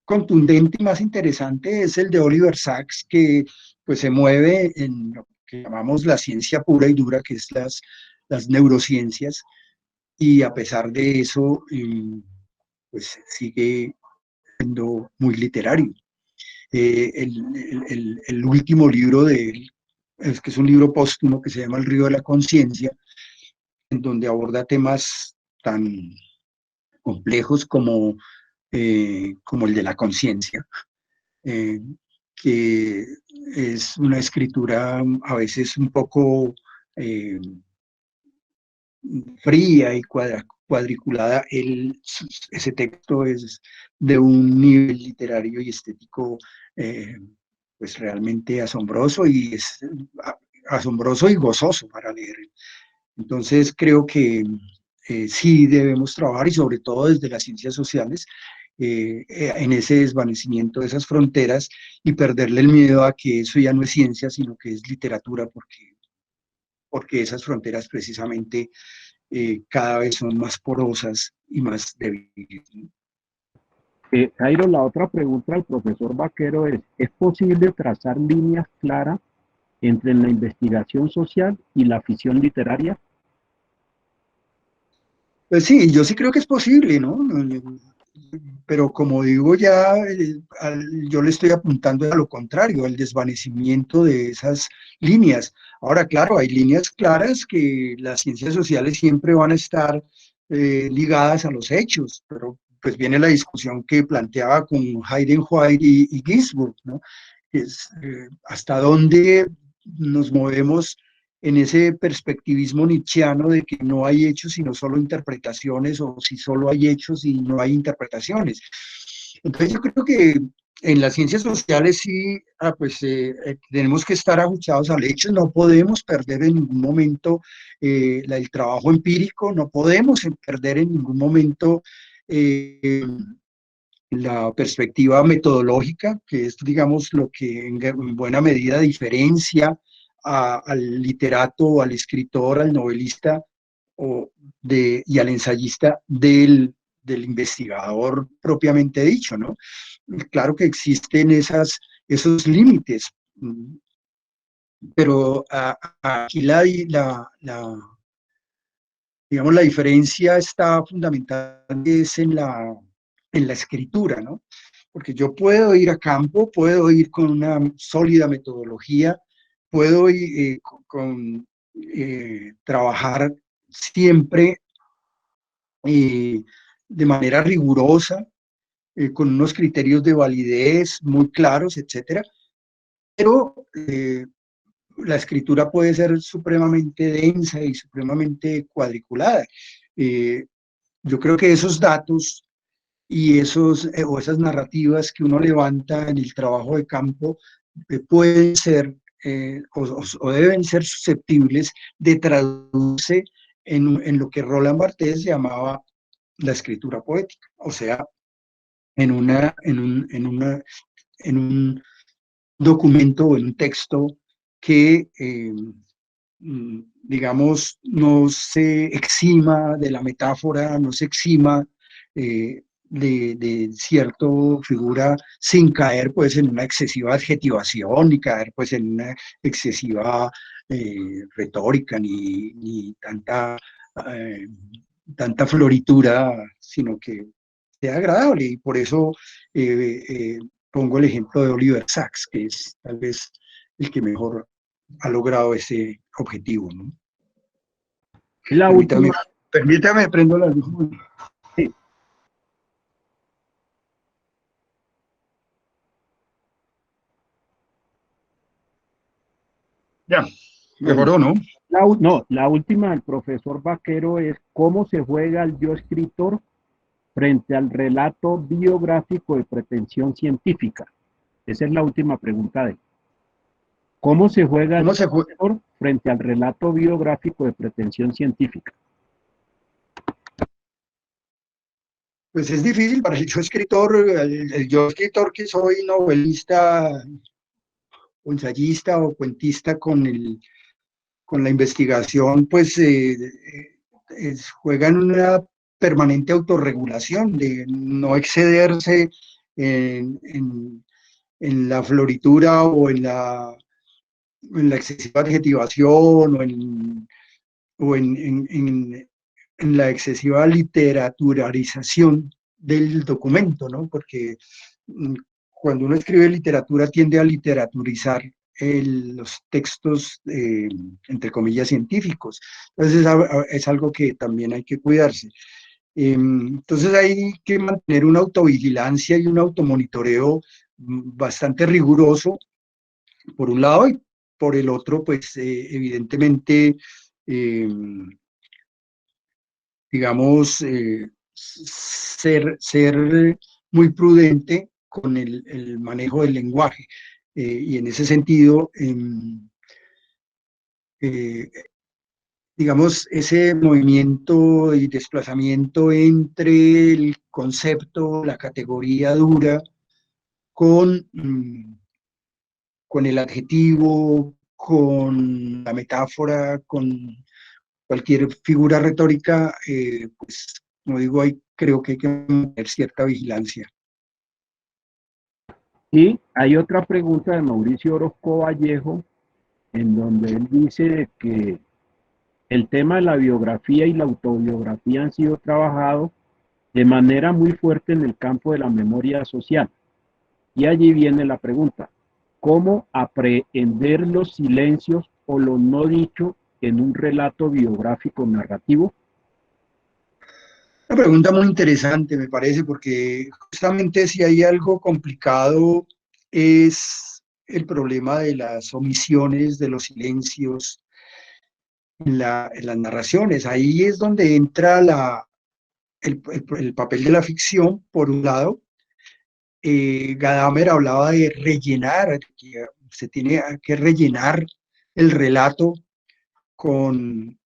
contundente y más interesante es el de Oliver Sacks, que pues se mueve en lo que llamamos la ciencia pura y dura, que es las neurociencias, y a pesar de eso, pues sigue siendo muy literario. El último libro de él, es que es un libro póstumo que se llama El río de la conciencia, en donde aborda temas tan complejos como el de la conciencia, eh, que es una escritura a veces un poco eh, fría y cuadriculada. Ese texto es de un nivel literario y estético pues realmente asombroso y es asombroso y gozoso para leer. Entonces creo que sí debemos trabajar y sobre todo desde las ciencias sociales en ese desvanecimiento de esas fronteras y perderle el miedo a que eso ya no es ciencia, sino que es literatura, porque esas fronteras precisamente cada vez son más porosas y más débiles. Jairo, la otra pregunta al profesor Vaquero ¿es posible trazar líneas claras entre la investigación social y la ficción literaria? Pues sí, yo sí creo que es posible, ¿no? Pero como digo ya, yo le estoy apuntando a lo contrario, al desvanecimiento de esas líneas. Ahora, claro, hay líneas claras que las ciencias sociales siempre van a estar ligadas a los hechos, pero pues viene la discusión que planteaba con Hayden White y Ginsburg, ¿no? Es, hasta dónde nos movemos en ese perspectivismo nietzscheano de que no hay hechos sino solo interpretaciones, o si solo hay hechos y no hay interpretaciones. Entonces yo creo que en las ciencias sociales sí, tenemos que estar ajustados al hecho, no podemos perder en ningún momento el trabajo empírico, no podemos perder en ningún momento la perspectiva metodológica, que es, digamos, lo que en buena medida diferencia al literato, al escritor, al novelista y al ensayista del investigador propiamente dicho, ¿no? Claro que existen esos límites, pero aquí digamos, la diferencia está fundamental es en la escritura, ¿no? Porque yo puedo ir a campo, puedo ir con una sólida metodología, puedo ir, trabajar siempre de manera rigurosa, con unos criterios de validez muy claros, etcétera, pero la escritura puede ser supremamente densa y supremamente cuadriculada. Eh, yo creo que esos datos y o esas narrativas que uno levanta en el trabajo de campo pueden ser o deben ser susceptibles de traducirse en lo que Roland Barthes llamaba la escritura poética, o sea, en un documento o en un texto que, digamos, no se exima de la metáfora, no se exima de cierta figura sin caer pues en una excesiva adjetivación, ni caer pues en una excesiva retórica, ni eh, tanta floritura, sino que sea agradable. Y por eso pongo el ejemplo de Oliver Sacks, que es tal vez el que mejor ha logrado ese objetivo, ¿no? La Permítame, última, permítame, prendo la luz. sí, Ya, bueno, mejoró, ¿no? no, la última del profesor Vaquero es cómo se juega el yo escritor frente al relato biográfico de pretensión científica. Esa es la última pregunta de él. ¿Cómo se juega el ¿Cómo se juega? escritor frente al relato biográfico de pretensión científica? Pues es difícil para el yo escritor, el yo escritor que soy novelista, o ensayista o cuentista con la investigación, pues juegan una permanente autorregulación, de no excederse en la floritura o en la excesiva adjetivación o en la excesiva literaturalización del documento, ¿no? Porque cuando uno escribe literatura tiende a literaturizar los textos, entre comillas, científicos. Entonces es algo que también hay que cuidarse. Entonces hay que mantener una autovigilancia y un automonitoreo bastante riguroso, por un lado, y por el otro, pues evidentemente, digamos, ser muy prudente con el manejo del lenguaje. Y en ese sentido, digamos, ese movimiento y desplazamiento entre el concepto, la categoría dura, con el adjetivo, con la metáfora, con cualquier figura retórica, pues, como digo, creo que hay que tener cierta vigilancia. Y hay otra pregunta de Mauricio Orozco Vallejo, en donde él dice que el tema de la biografía y la autobiografía han sido trabajados de manera muy fuerte en el campo de la memoria social. Y allí viene la pregunta: ¿cómo aprehender los silencios o lo no dicho en un relato biográfico narrativo? Una pregunta muy interesante, me parece, porque justamente si hay algo complicado es el problema de las omisiones, de los silencios en las narraciones. Ahí es donde entra el papel de la ficción, por un lado. Gadamer hablaba de rellenar, que se tiene que rellenar el relato con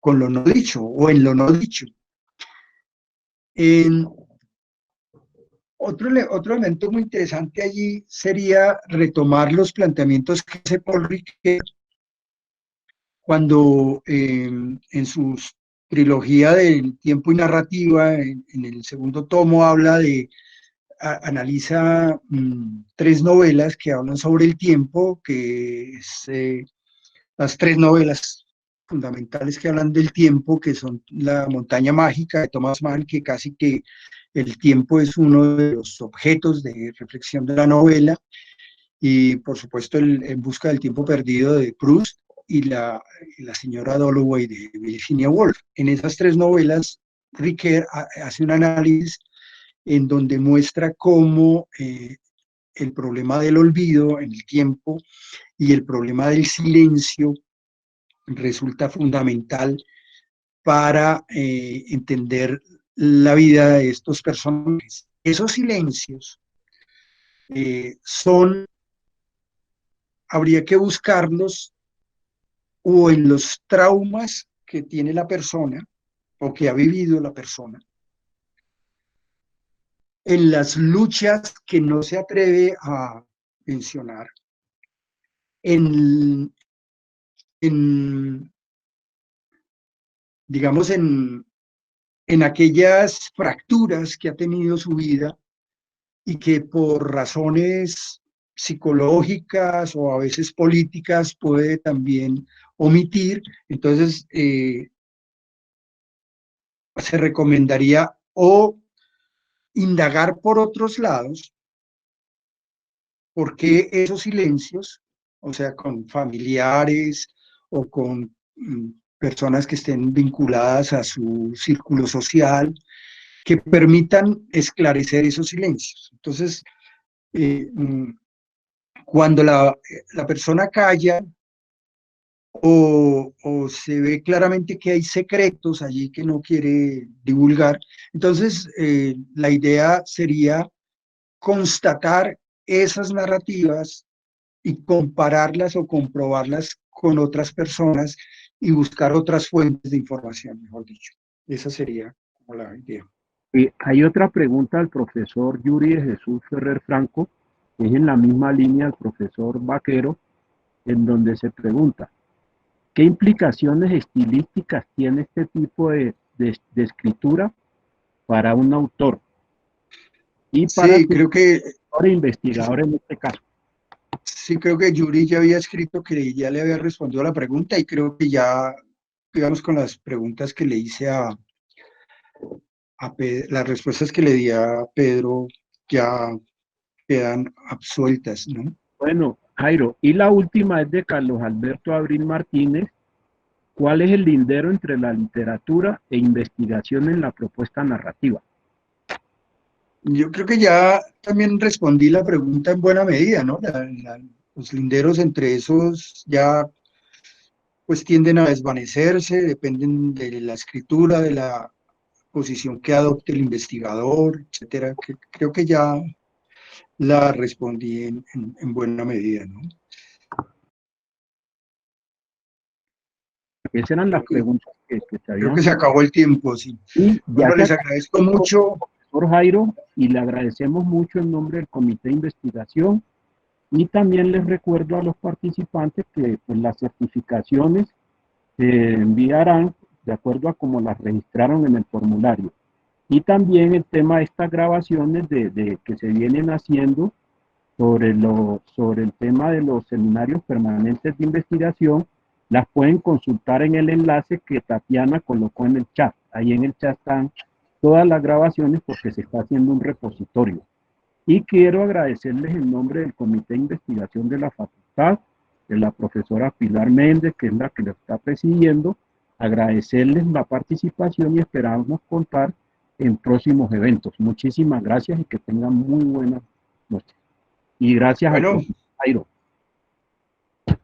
lo no dicho o en lo no dicho. Otro elemento muy interesante allí sería retomar los planteamientos que hace Paul Ricoeur cuando en su trilogía del tiempo y narrativa, en el segundo tomo, analiza 3 novelas que hablan sobre el tiempo, que es las 3 novelas fundamentales que hablan del tiempo, que son La montaña mágica de Thomas Mann, que casi que el tiempo es uno de los objetos de reflexión de la novela, y por supuesto En busca del tiempo perdido de Proust, y la señora Dalloway de Virginia Woolf. En esas 3 novelas, Ricoeur hace un análisis en donde muestra cómo el problema del olvido en el tiempo y el problema del silencio resulta fundamental para entender la vida de estos personajes. Esos silencios habría que buscarlos o en los traumas que tiene la persona o que ha vivido la persona, en las luchas que no se atreve a mencionar, digamos, en aquellas fracturas que ha tenido su vida y que por razones psicológicas o a veces políticas puede también omitir. Entonces, se recomendaría o indagar por otros lados por qué esos silencios, o sea, con familiares o con personas que estén vinculadas a su círculo social, que permitan esclarecer esos silencios. Entonces, cuando la persona calla o se ve claramente que hay secretos allí que no quiere divulgar, entonces la idea sería constatar esas narrativas y compararlas o comprobarlas con otras personas y buscar otras fuentes de información, mejor dicho. Esa sería como la idea. Hay otra pregunta al profesor Yuri de Jesús Ferrer Franco, que es en la misma línea del profesor Vaquero, en donde se pregunta: ¿Qué implicaciones estilísticas tiene este tipo de escritura para un autor? Y para Sí, su creo que, investigador en este caso. sí, creo que Yuri ya había escrito que ya le había respondido a la pregunta y creo que ya, digamos, con las preguntas que le hice las respuestas que le di a Pedro ya quedan absueltas, ¿no? Bueno, Jairo, y la última es de Carlos Alberto Abril Martínez. ¿Cuál es el lindero entre la literatura e investigación en la propuesta narrativa? Yo creo que ya también respondí la pregunta en buena medida, ¿no? Los linderos entre esos ya pues tienden a desvanecerse, dependen de la escritura, de la posición que adopte el investigador, etcétera. Creo que ya la respondí en buena medida, ¿no? Esas eran las preguntas que te Creo que habían. se acabó el tiempo, sí. Y ya Bueno, se les acabó, agradezco mucho. profesor Jairo, y le agradecemos mucho en nombre del Comité de Investigación. Y también les recuerdo a los participantes que pues, las certificaciones se enviarán de acuerdo a cómo las registraron en el formulario. Y también el tema de estas grabaciones que se vienen haciendo sobre el tema de los seminarios permanentes de investigación, las pueden consultar en el enlace que Tatiana colocó en el chat. Ahí en el chat están todas las grabaciones porque se está haciendo un repositorio. Y quiero agradecerles en nombre del Comité de Investigación de la Facultad, de la profesora Pilar Méndez, que es la que lo está presidiendo, agradecerles la participación y esperamos contar en próximos eventos. Muchísimas gracias y que tengan muy buenas noches. Y gracias al Bueno, profesor Jairo.